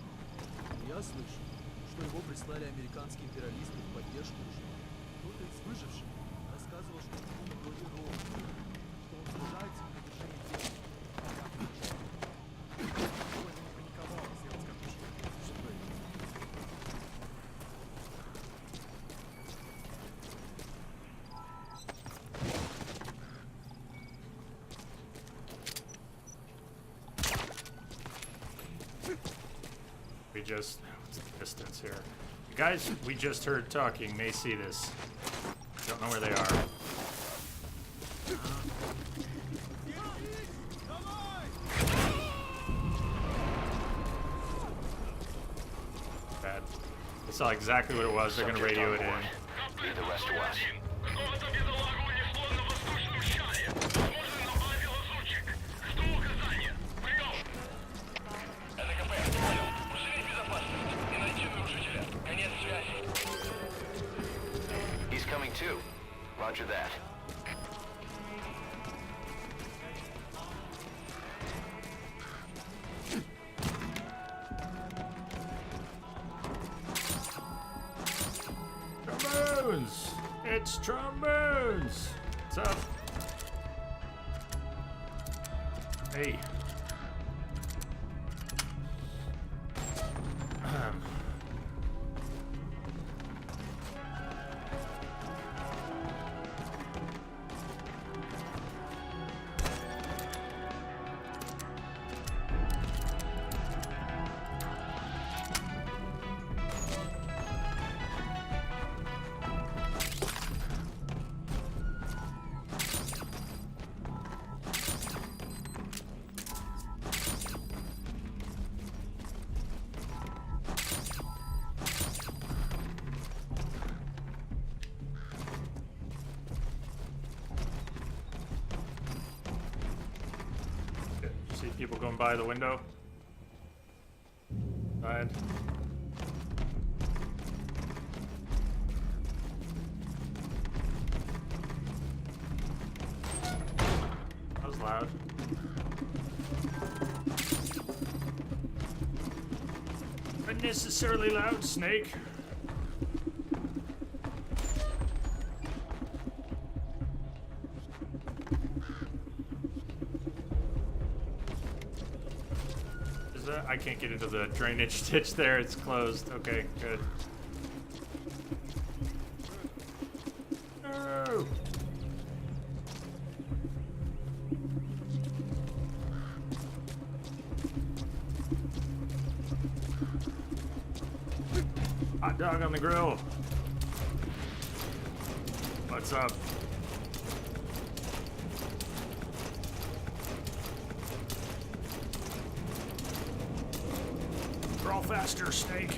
Я слышал, что его прислали американские империалисты в поддержку. Кто-то из выживших рассказывал, что ему наговорил Роу, что он сражается в продолжении дела. Довольно не паниковал, если я расскажу, что это. We just, what's the distance here? The guys we just heard talking may see this. Don't know where they are. Bad. They saw exactly what it was. They're gonna radio it in. Leave the rest to us. Какого-то бедолагу унесло на восточном шаре. Смотрим на базе лазутчик. Что указания? Прием! Это КП, понял. Усилить безопасность. Иначе нарушителя. Конец связи. He's coming too. Roger that. Trombones! It's trombones! What's up? Hey. People going by the window. Side. That was loud. Unnecessarily loud, Snake. Is that? I can't get into the drainage ditch there. It's closed. Okay, good. No. Hot dog on the grill. What's up? Crawl faster, Snake.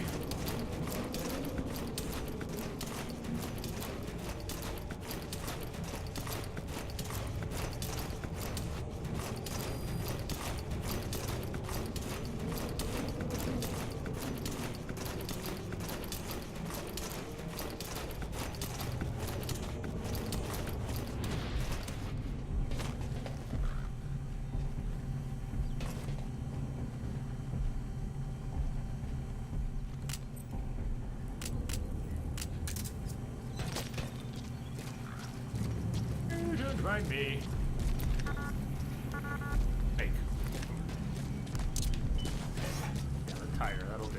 Don't mind me. Fake. Yeah, the tire, that'll do.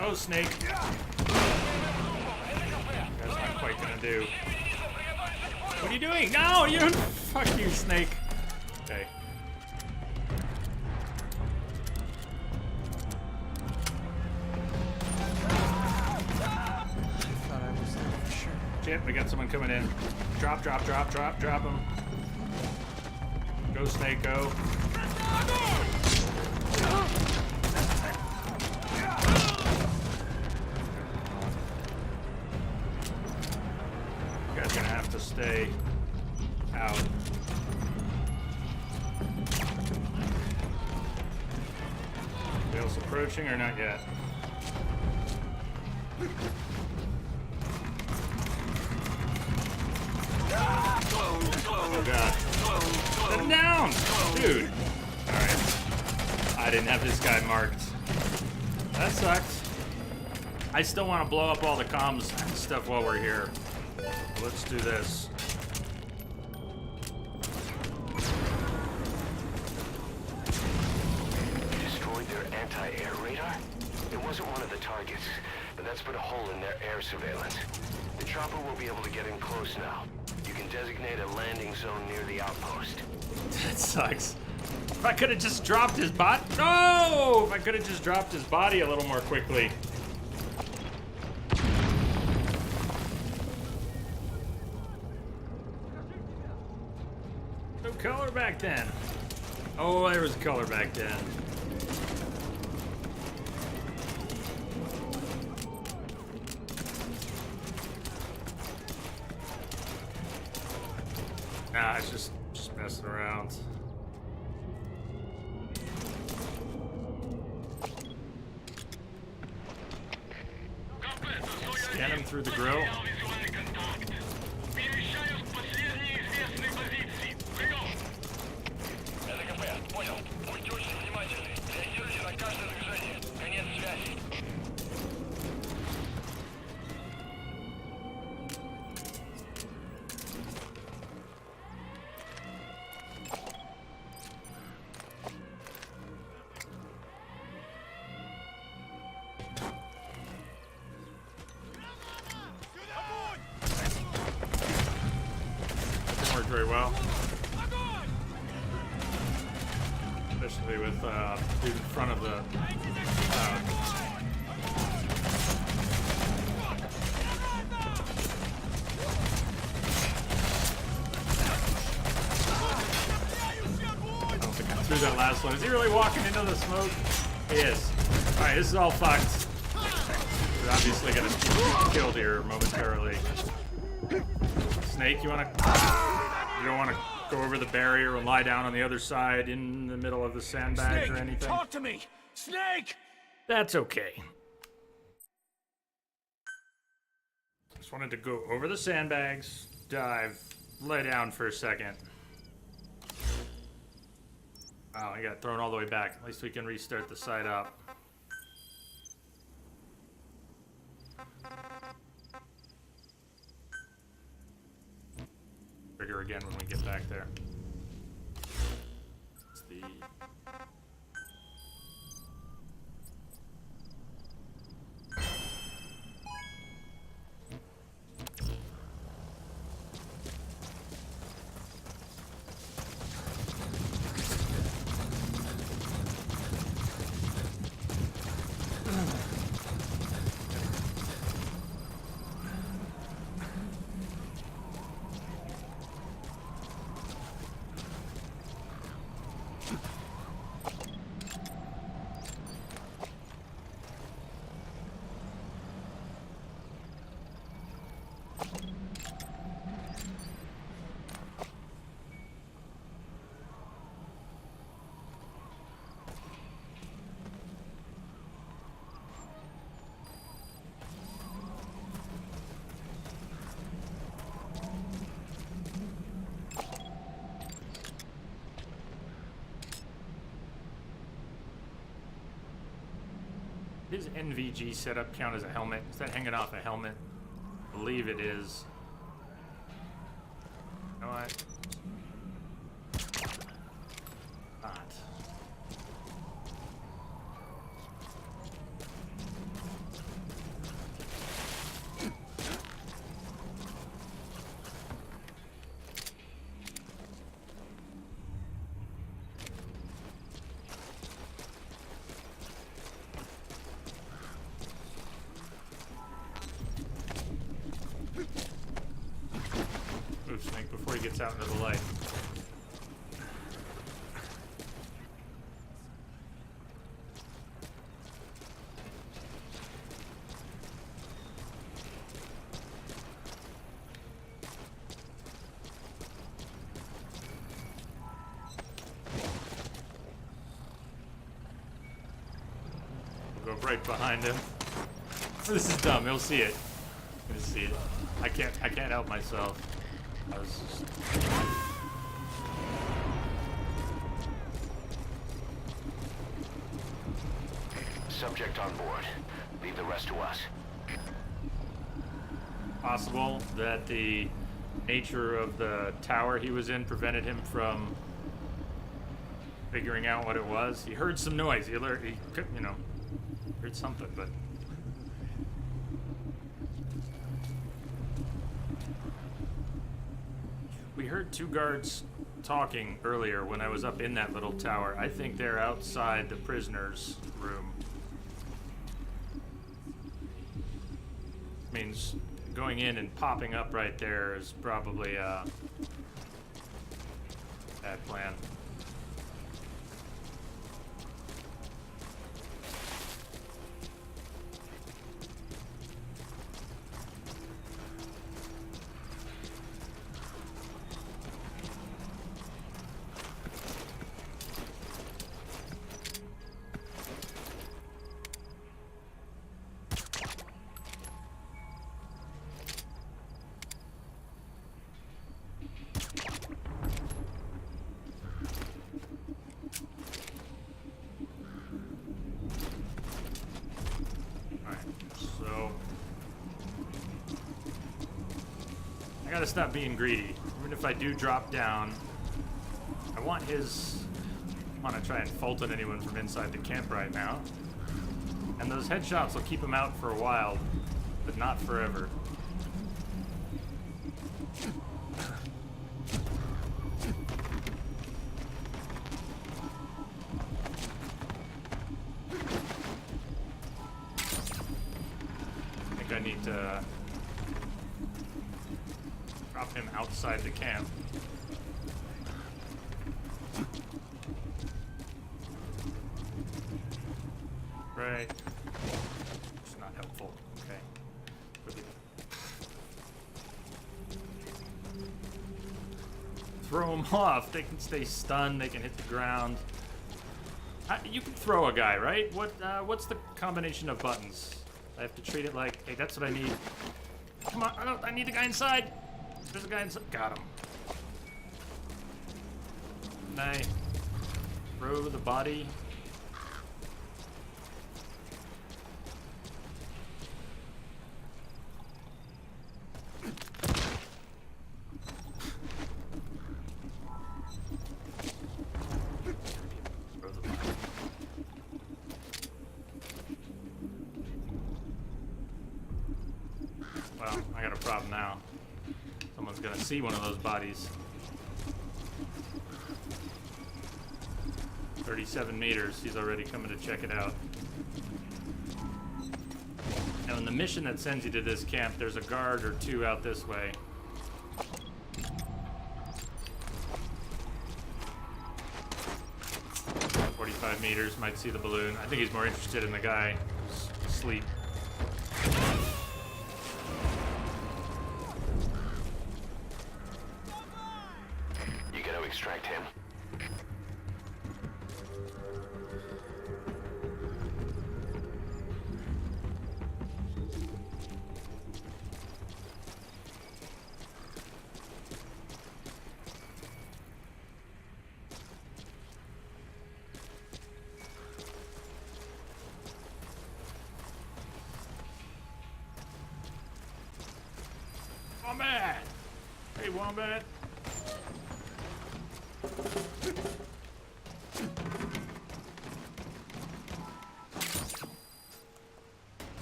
Oh, Snake. That's not quite gonna do. What are you doing? No, you. Fuck you, Snake. Okay. Shit, we got someone coming in. Drop him. Go, Snake, go. You guys are gonna have to stay out. Whales approaching or not yet? Oh god. Set him down! Dude! Alright. I didn't have this guy marked. That sucks. I still want to blow up all the comms stuff while we're here. Let's do this. Destroyed their anti-air radar? It wasn't one of the targets, but that's put a hole in their air surveillance. The chopper will be able to get in close now. You can designate a landing zone near the outpost. That sucks. If I could have just dropped his body. No! If I could have just dropped his body a little more quickly. No color back then. Oh, there was color back then. Nah, it's just messing around. Scan him through the grill. Понял. Будьте очень внимательны. Реагируйте на каждое движение. Конец связи. Didn't work very well. Especially with dude in front of the I don't think I threw that last one. Is he really walking into the smoke? He is. Alright, this is all fucked. We're obviously gonna be killed here momentarily. Snake, you don't wanna go over the barrier and lie down on the other side in the middle of the sandbags or anything? Talk to me! Snake! That's okay. Just wanted to go over the sandbags, dive, lay down for a second. Wow, I got thrown all the way back. At least we can restart the site up. Trigger again when we get back there. It's the... Does NVG setup count as a helmet? Is that hanging off a helmet? I believe it is. You know what? Not. Move, Snake, before he gets out into the light. We'll go right behind him. This is dumb. He'll see it. He'll see it. I can't help myself. I was just... Subject on board. Leave the rest to us. Possible that the nature of the tower he was in prevented him from figuring out what it was. He heard some noise. He could, you know, heard something, but... We heard two guards talking earlier when I was up in that little tower. I think they're outside the prisoner's room. Means going in and popping up right there is probably a bad plan. I gotta stop being greedy. Even if I do drop down, I want to try and Fulton anyone from inside the camp right now. And those headshots will keep him out for a while, but not forever. I think I need to drop him outside the camp. Right. It's not helpful. throw them off. They can stay stunned. They can hit the ground. You can throw a guy, right? What's the combination of buttons? I have to treat it like, hey, that's what I need. Come on, I need the guy inside. There's a guy inside. Got him. Can I throw the body? Throw the body. Well, I got a problem now. Someone's gonna see one of those bodies. 37 meters, he's already coming to check it out. Now in the mission that sends you to this camp, there's a guard or two out this way. About 45 meters, might see the balloon. I think he's more interested in the guy who's asleep. You gotta extract him. Wombat! Hey, Wombat!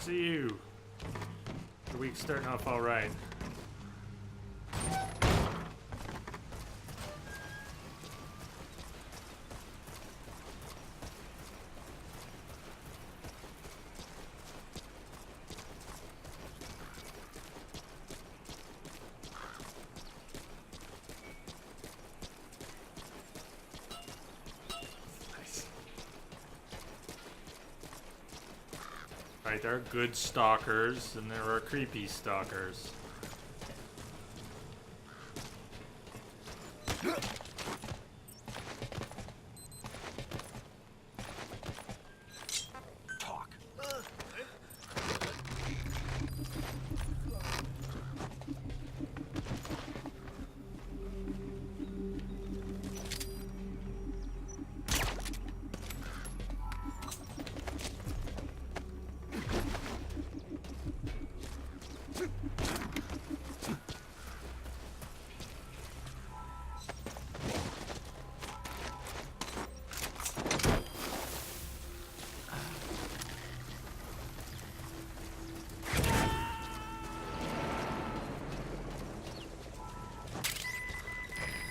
See you. The week's starting off all right. Right, there are good stalkers, and there are creepy stalkers. Talk.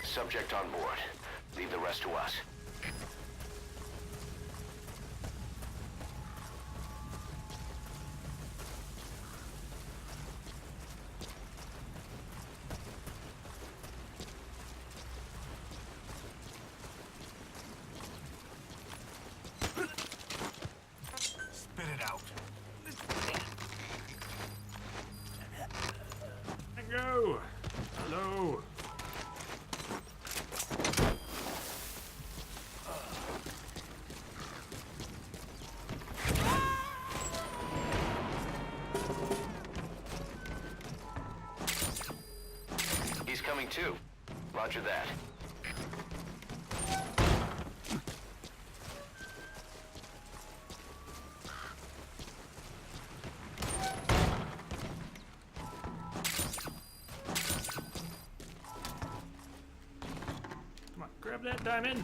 Subject on board. Leave the rest to us. Spit it out. And go! Hello! He's coming too. Roger that. Come on, grab that diamond!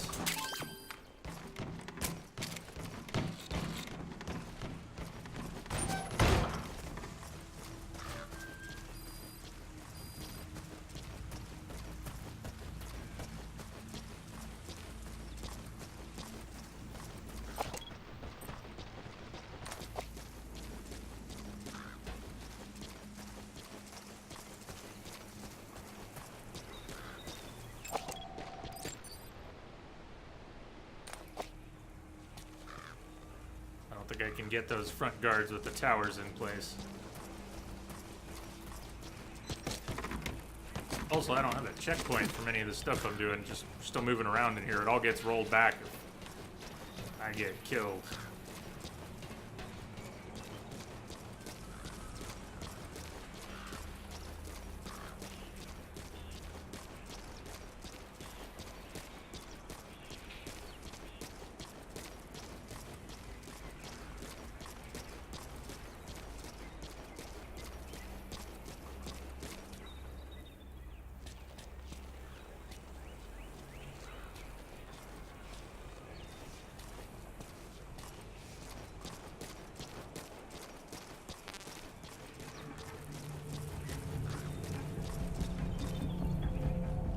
I don't think I can get those front guards with the towers in place. Also, I don't have a checkpoint from any of the stuff I'm doing. Just still moving around in here. It all gets rolled back if I get killed.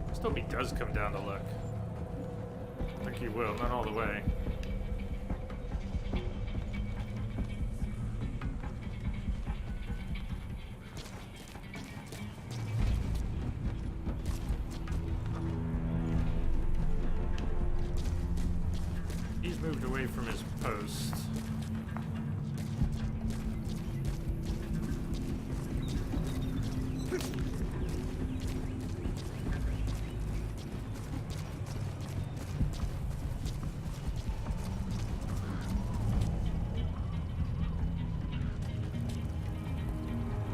Just hope he does come down to look. I think he will, not all the way. He's moved away from his post.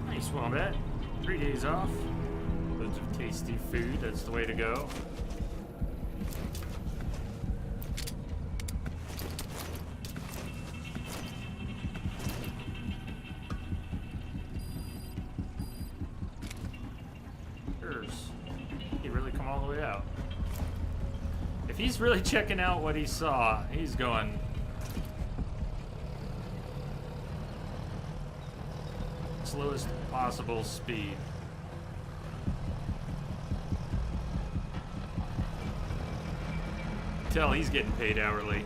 Nice Wombat. 3 days off. Loads of tasty food, that's the way to go. He really come all the way out. If he's really checking out what he saw, he's going slowest possible speed. Tell he's getting paid hourly.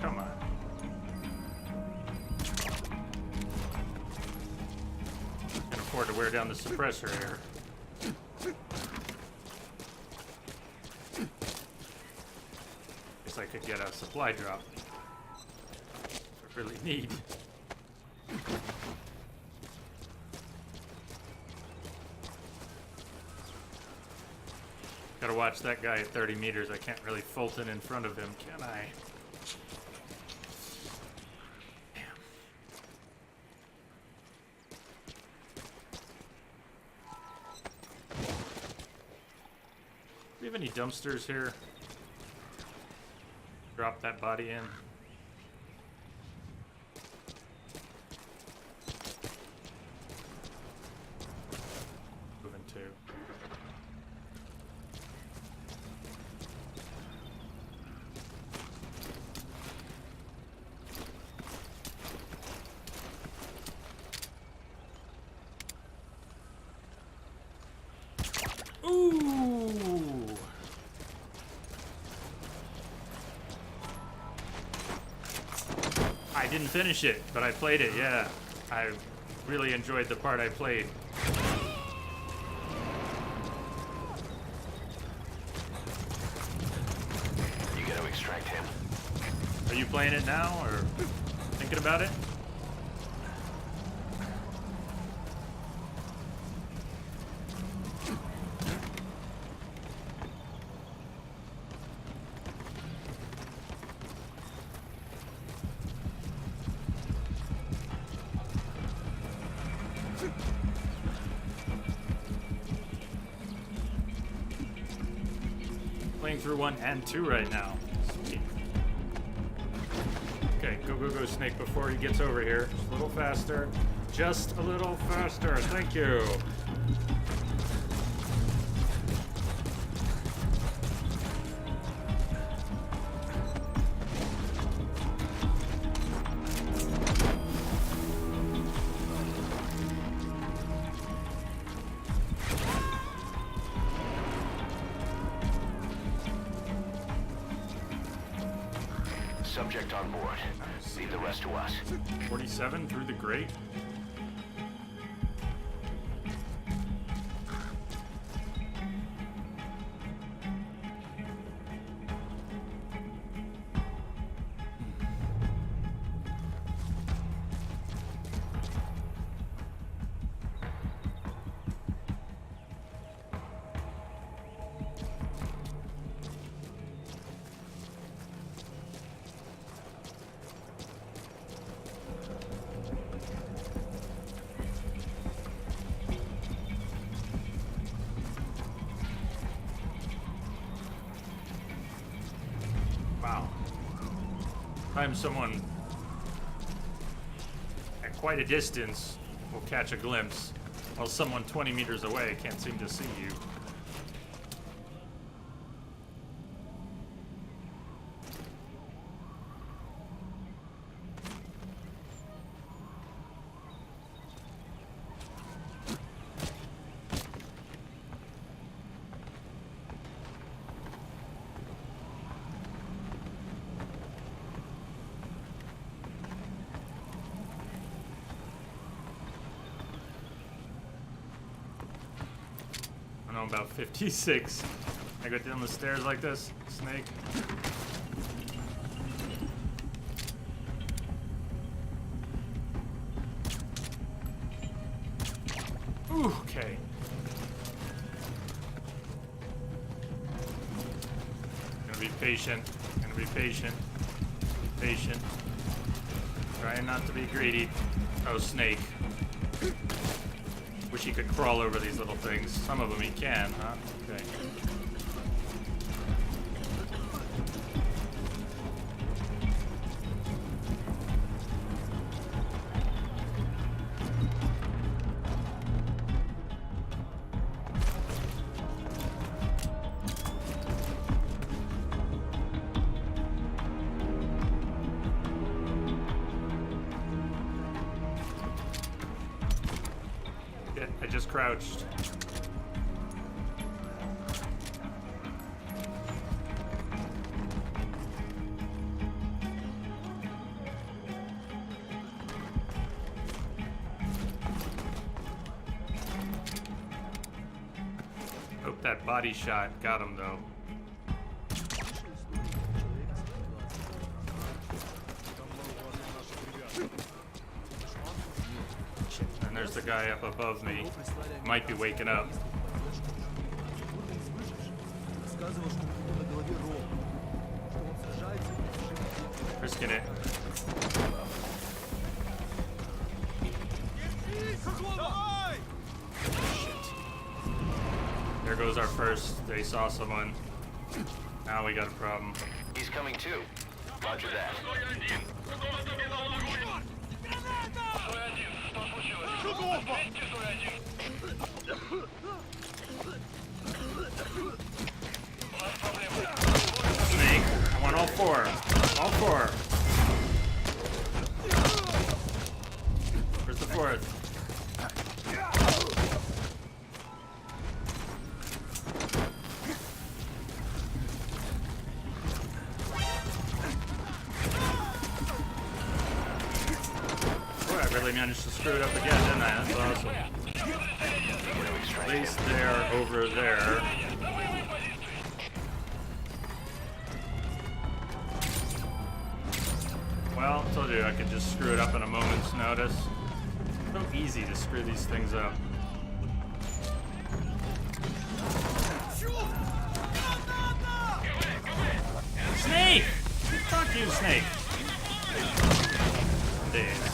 Come on. Can afford to wear down the suppressor here. Guess I could get a supply drop. If I really need. Gotta watch that guy at 30 meters. I can't really Fulton in front of him, can I? Do we have any dumpsters here? Drop that body in. Moving to. Ooh! I didn't finish it, but I played it, yeah. I really enjoyed the part I played. You gotta extract him. Are you playing it now, or thinking about it? Playing through 1 and 2 right now. Sweet. Okay, go, Snake, before he gets over here. Just a little faster. Just a little faster. Thank you. subject on board. Leave the rest to us. 47 through the grate? Wow. Sometimes someone at quite a distance will catch a glimpse, while someone 20 meters away can't seem to see you. I know, about 56. I go down the stairs like this, Snake. Ooh, okay. Gonna be patient. Gonna be patient. Patient. Trying not to be greedy. Oh, Snake. Wish he could crawl over these little things. Some of them he can, huh? Okay. Yeah, I just crouched. Hope that body shot got him though. And there's the guy up above me. Might be waking up. Сказывал, что у него на голове рог, что он сражается и Risking it. Shit. There goes our first. They saw someone. Now we got a problem. He's coming too. Roger that. Snake, I want all four. All four. Where's the fourth? Boy, I really managed to screw it up again, didn't I? That's awesome. At least they're over there. Well, I told you I could just screw it up in a moment's notice. So easy to screw these things up. Snake! Fuck you, Snake! Days.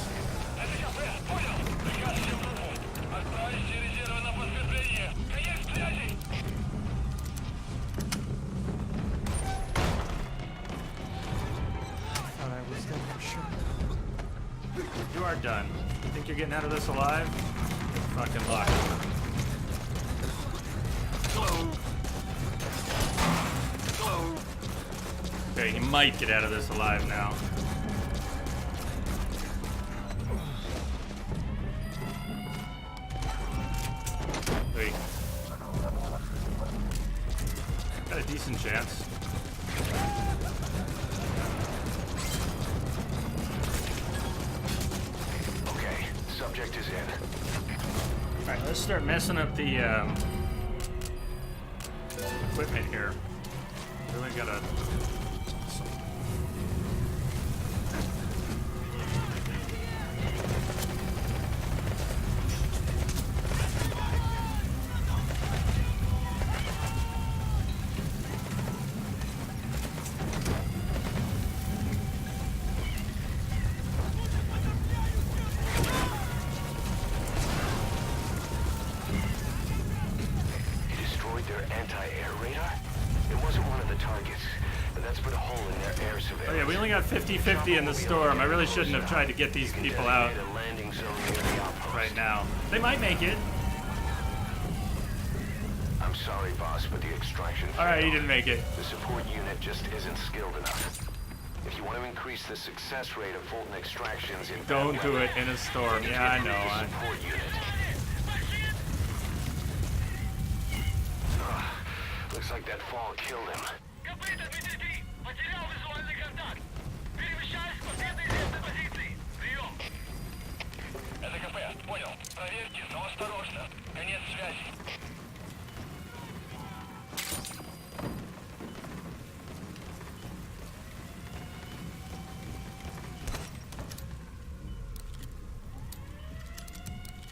Thought I was done for sure. You are done. You think you're getting out of this alive? Good fucking luck. Okay, he might get out of this alive now. Wait. Got a decent chance. Let's start messing up the equipment here. Really gotta. Destroyed their anti-air radar? It wasn't one of the targets, but that's put a hole in their air surveillance. Oh yeah, we only got 50-50 in the storm. I really shouldn't have tried to get these people out A landing zone near the outpost. right now. They might make it. I'm sorry, boss, but the extraction All right, he failed. didn't make it. The support unit just isn't skilled enough. If you want to increase the success rate of Fulton extractions in Don't do it in a storm. Yeah, I know. the support unit. Looks like that fall killed him. Копыта, Дмитрий! Потерял визуальный контакт! Перемещаюсь к последней известной позиции! Прием! Это КП, понял. Проверьте, но осторожно. Конец связи.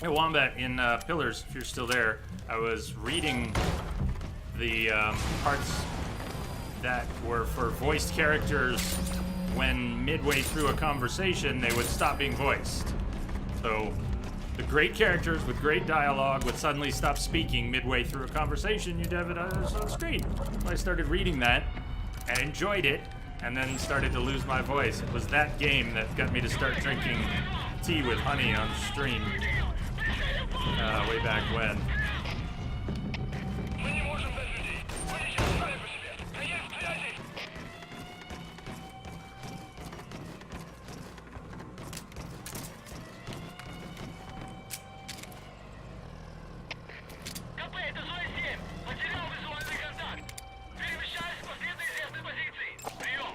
Hey, Wombat, in Pillars, if you're still there, I was reading the parts that were for voiced characters. When midway through a conversation, they would stop being voiced. So the great characters with great dialogue would suddenly stop speaking midway through a conversation. You'd have it on screen. So I started reading that and enjoyed it, and then started to lose my voice. It was that game that got me to start drinking tea with honey on stream way back when. Мы не можем дать людей. Вылечим сами по себе. Конец связи! КП, это зона 7. Потерял визуальный контакт. Перемещаюсь к последней известной позиции. Прием!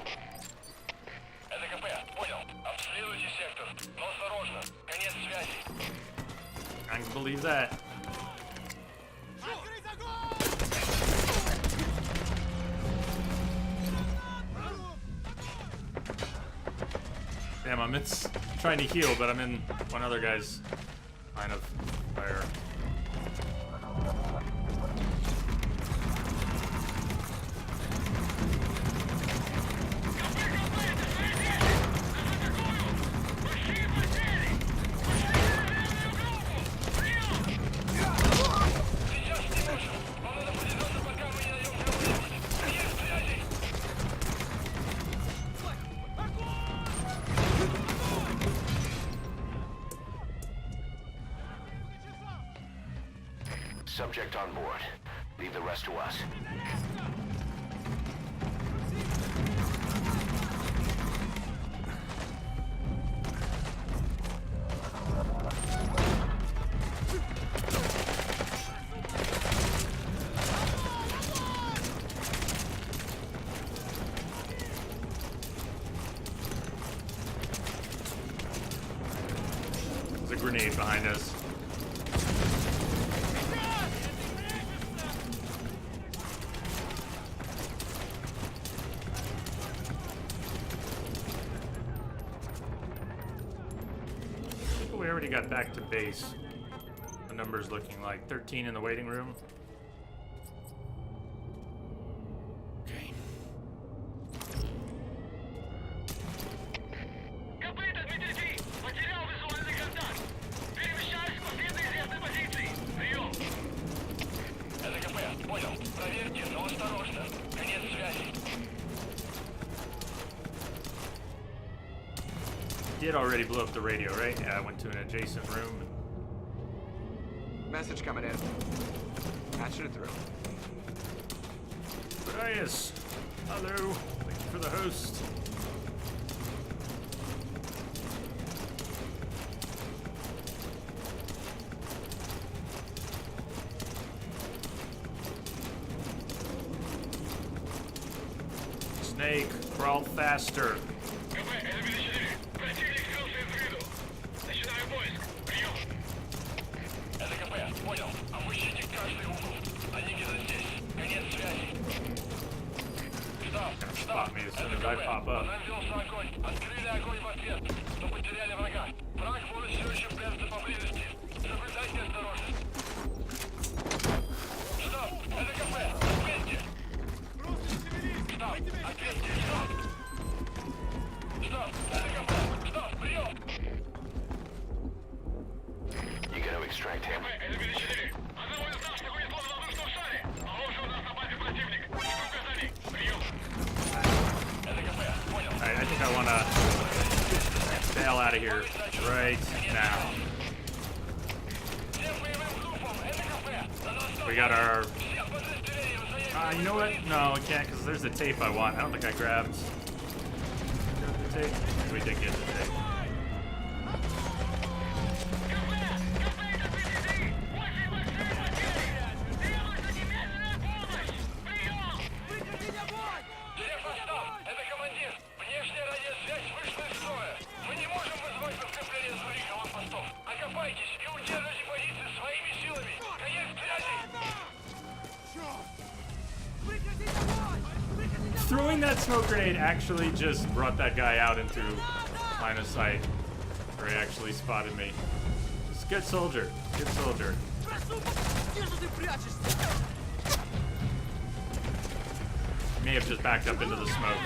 Это КП, понял. Обследуйте сектор. Но осторожно. Конец связи. I can believe that. Damn, I'm trying to heal, but I'm in one other guy's line of fire. Subject on board. Leave the rest to us. There's a grenade behind us. We already got back to base. The number's looking like 13 in the waiting room. Okay. Копыта, Дмитрий! Потерял визуальный контакт. Перемещаюсь к последней известной позиции. Прием! Это КП, понял. Проверьте, но осторожно. Конец связи. Did already blow up the radio, right? Yeah, I went to an adjacent room. Message coming in. Patching it through. Brias, hello. Thank you for the host. Snake, crawl faster. КП, это БД-4. Противник скрылся из виду. Начинаю поиск. Прием. Это КП, spot me as soon as I pop up. Занялся огонь. Открыли огонь в ответ. Но потеряли врага. Враг может все еще прятаться поблизости. Соблюдайте осторожность. Стоп! Это кафе! Ответьте! Стоп! Ответьте! Стоп! Стоп! Это кафе! Стоп! Прием! You gotta extract him. Это БД-4. Одного из нас находится в воздушном шаре. Похоже, у нас на базе противник. Что указали? Прием! Это кафе. Понял. Alright, I think I wanna bail out of here right now. Всем боевым группам! Это кафе! На нас We got our... всех подразделений в заявке. You know what? No, we can't, because there's the tape I want. I don't think I grabbed the tape. We did get the tape. Всех отстав! Это командир! Внешняя радиосвязь вышла из строя! Мы не можем вызвать подкрепление с других аванпостов! Окопайтесь и удержите позиции своими силами! Конец связи! Throwing that smoke grenade actually just brought that guy out into line of sight. Or he actually spotted me. It's a good soldier. Good soldier. May have just backed up into the smoke.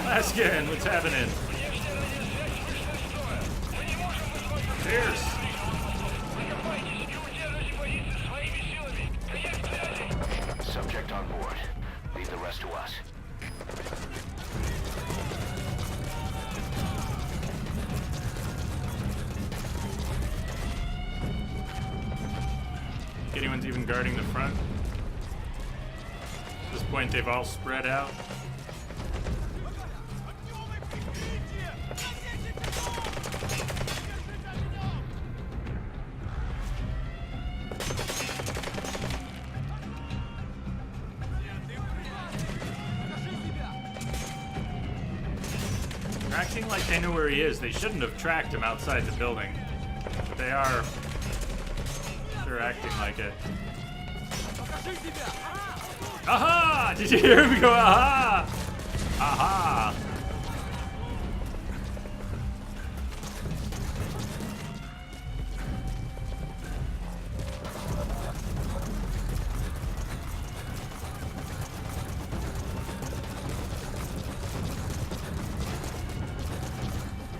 Laskin, what's happening? Cheers. Окопайтесь и удержите позиции своими силами! Конец связи! Subject on board. Leave the rest to us. Anyone's even guarding the front? At this point, they've all spread out. They're acting like they know where he is. They shouldn't have tracked him outside the building. But they are. They're acting like it. Aha! Did you hear him go aha? Aha!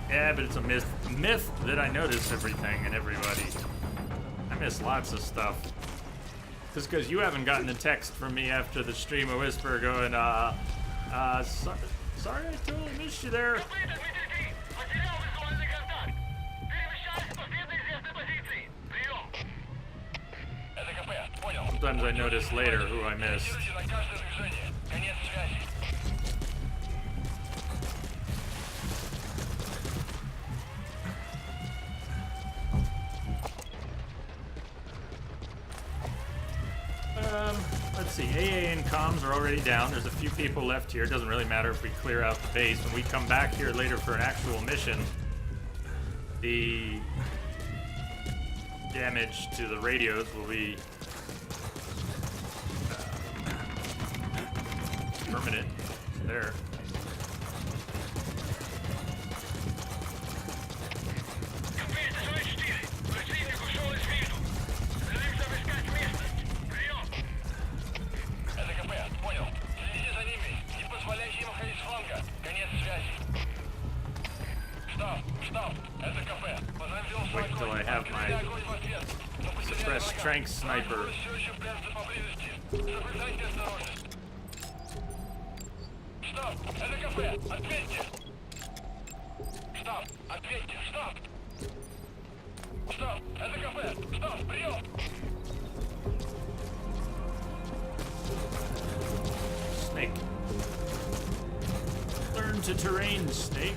Yeah, but it's a myth that I notice everything and everybody. I miss lots of stuff. Just because you haven't gotten a text from me after the stream of Whisper going, sorry I totally missed you there. Потерял визуальный контакт! Перемещаюсь по следу известной позиции! Прием! Это КП, понял. Sometimes I notice later who I missed. Реагируйте на каждое движение. Конец связи. Let's see, AA and comms are already down. There's a few people left here. It doesn't really matter if we clear out the base. When we come back here later for an actual mission, the damage to the radios will be permanent. There. Противник ушел из виду. Пытаемся обыскать местность. Прием! Это КП, понял. Следите за ними. Не позволяйте им уходить с фланга. Конец связи. Штаб. Это КП. Возобновился Wait till I have my огонь в ответ. Но потеряли suppressed врага. strength sniper. Враг все еще прячется поблизости. Соблюдайте осторожность. Штаб. Это КП. Ответьте. Штаб. Ответьте. Штаб. Штаб. Это КП. Штаб. Прием. Snake. Learn to terrain, Snake.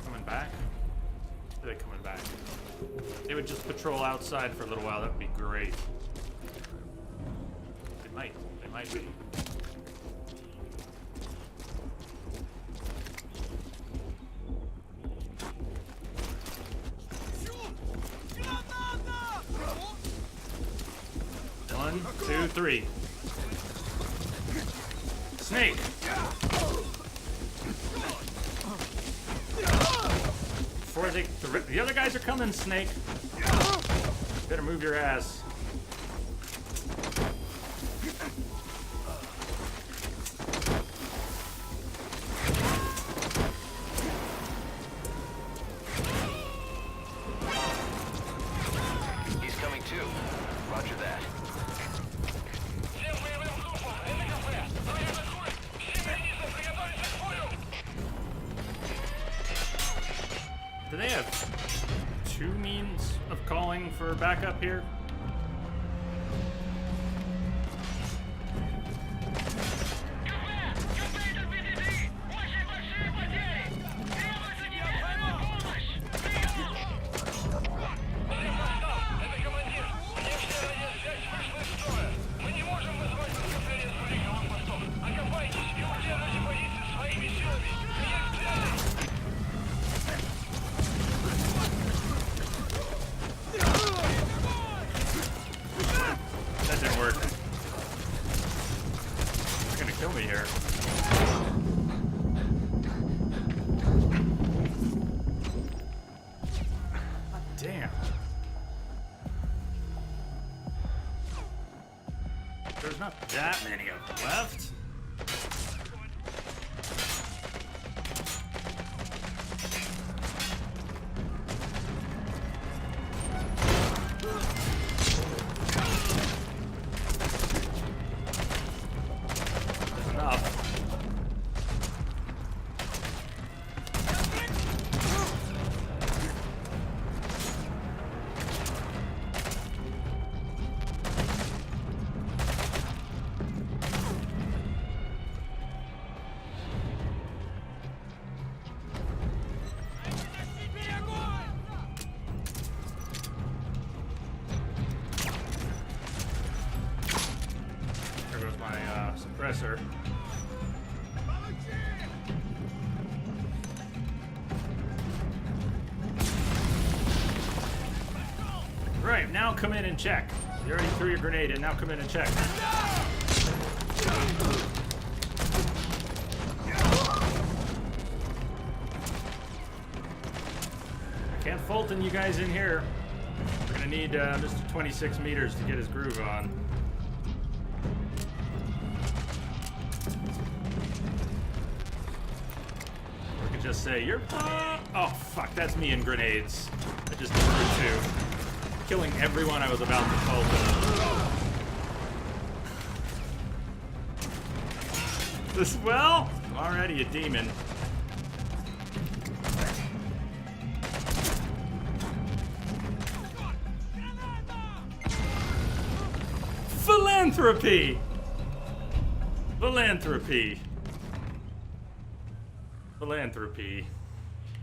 Coming back? Are they coming back? They would just patrol outside for a little while. That would be great. They might. They might be. One, two, three. Snake. Before the other guys are coming, Snake. Better move your ass. He's coming too. Roger that. Всем боевым группам, это кафе. Время заходит. Все механизмы приготовиться к бою. Do they have two means of calling for backup here? Контейнер БТ-3. Очень большие потери. Требуется немедленная помощь. Прием. Всем постам. Это командир. Внешняя радиосвязь вышла из строя. Мы не можем вызвать подкрепление с других аванпостов. Окопайтесь и удержите позиции своими силами. Есть связи. That didn't work. They're gonna kill me here. Damn. There's not that many of them left. There's enough. There goes my suppressor. Right, now come in and check. You already threw your grenade in, now come in and check. Can't Fulton you guys in here. We're gonna need Mr. 26 meters to get his groove on. We could just say, you're... Oh, fuck, that's me in grenades. I just threw two. Killing everyone I was about to Fulton. This, well, I'm already a demon. Philanthropy! Philanthropy. Philanthropy.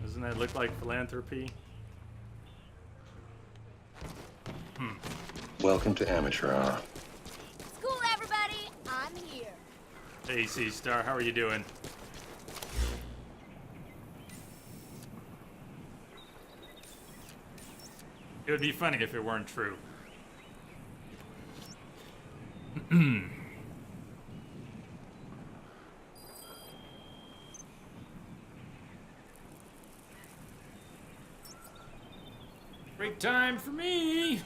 Doesn't that look like philanthropy? Welcome to Amateur Hour. School, everybody! I'm here. Hey, C-Star, how are you doing? It would be funny if it weren't true. Break time for me!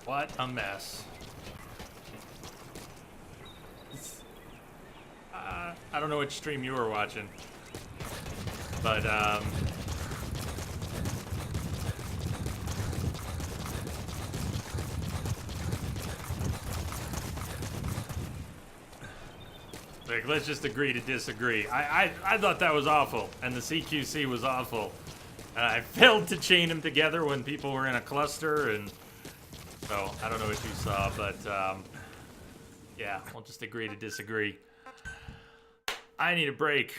What a mess. I don't know which stream you were watching, but like, let's just agree to disagree. I thought that was awful, and the CQC was awful. I failed to chain them together when people were in a cluster, and so I don't know what you saw, but yeah, we'll just agree to disagree. I need a break.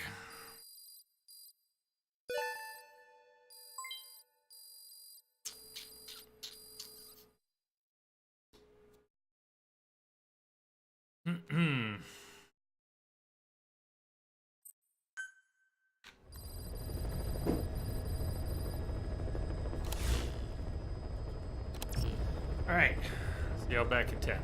Alright. See y'all back at 10.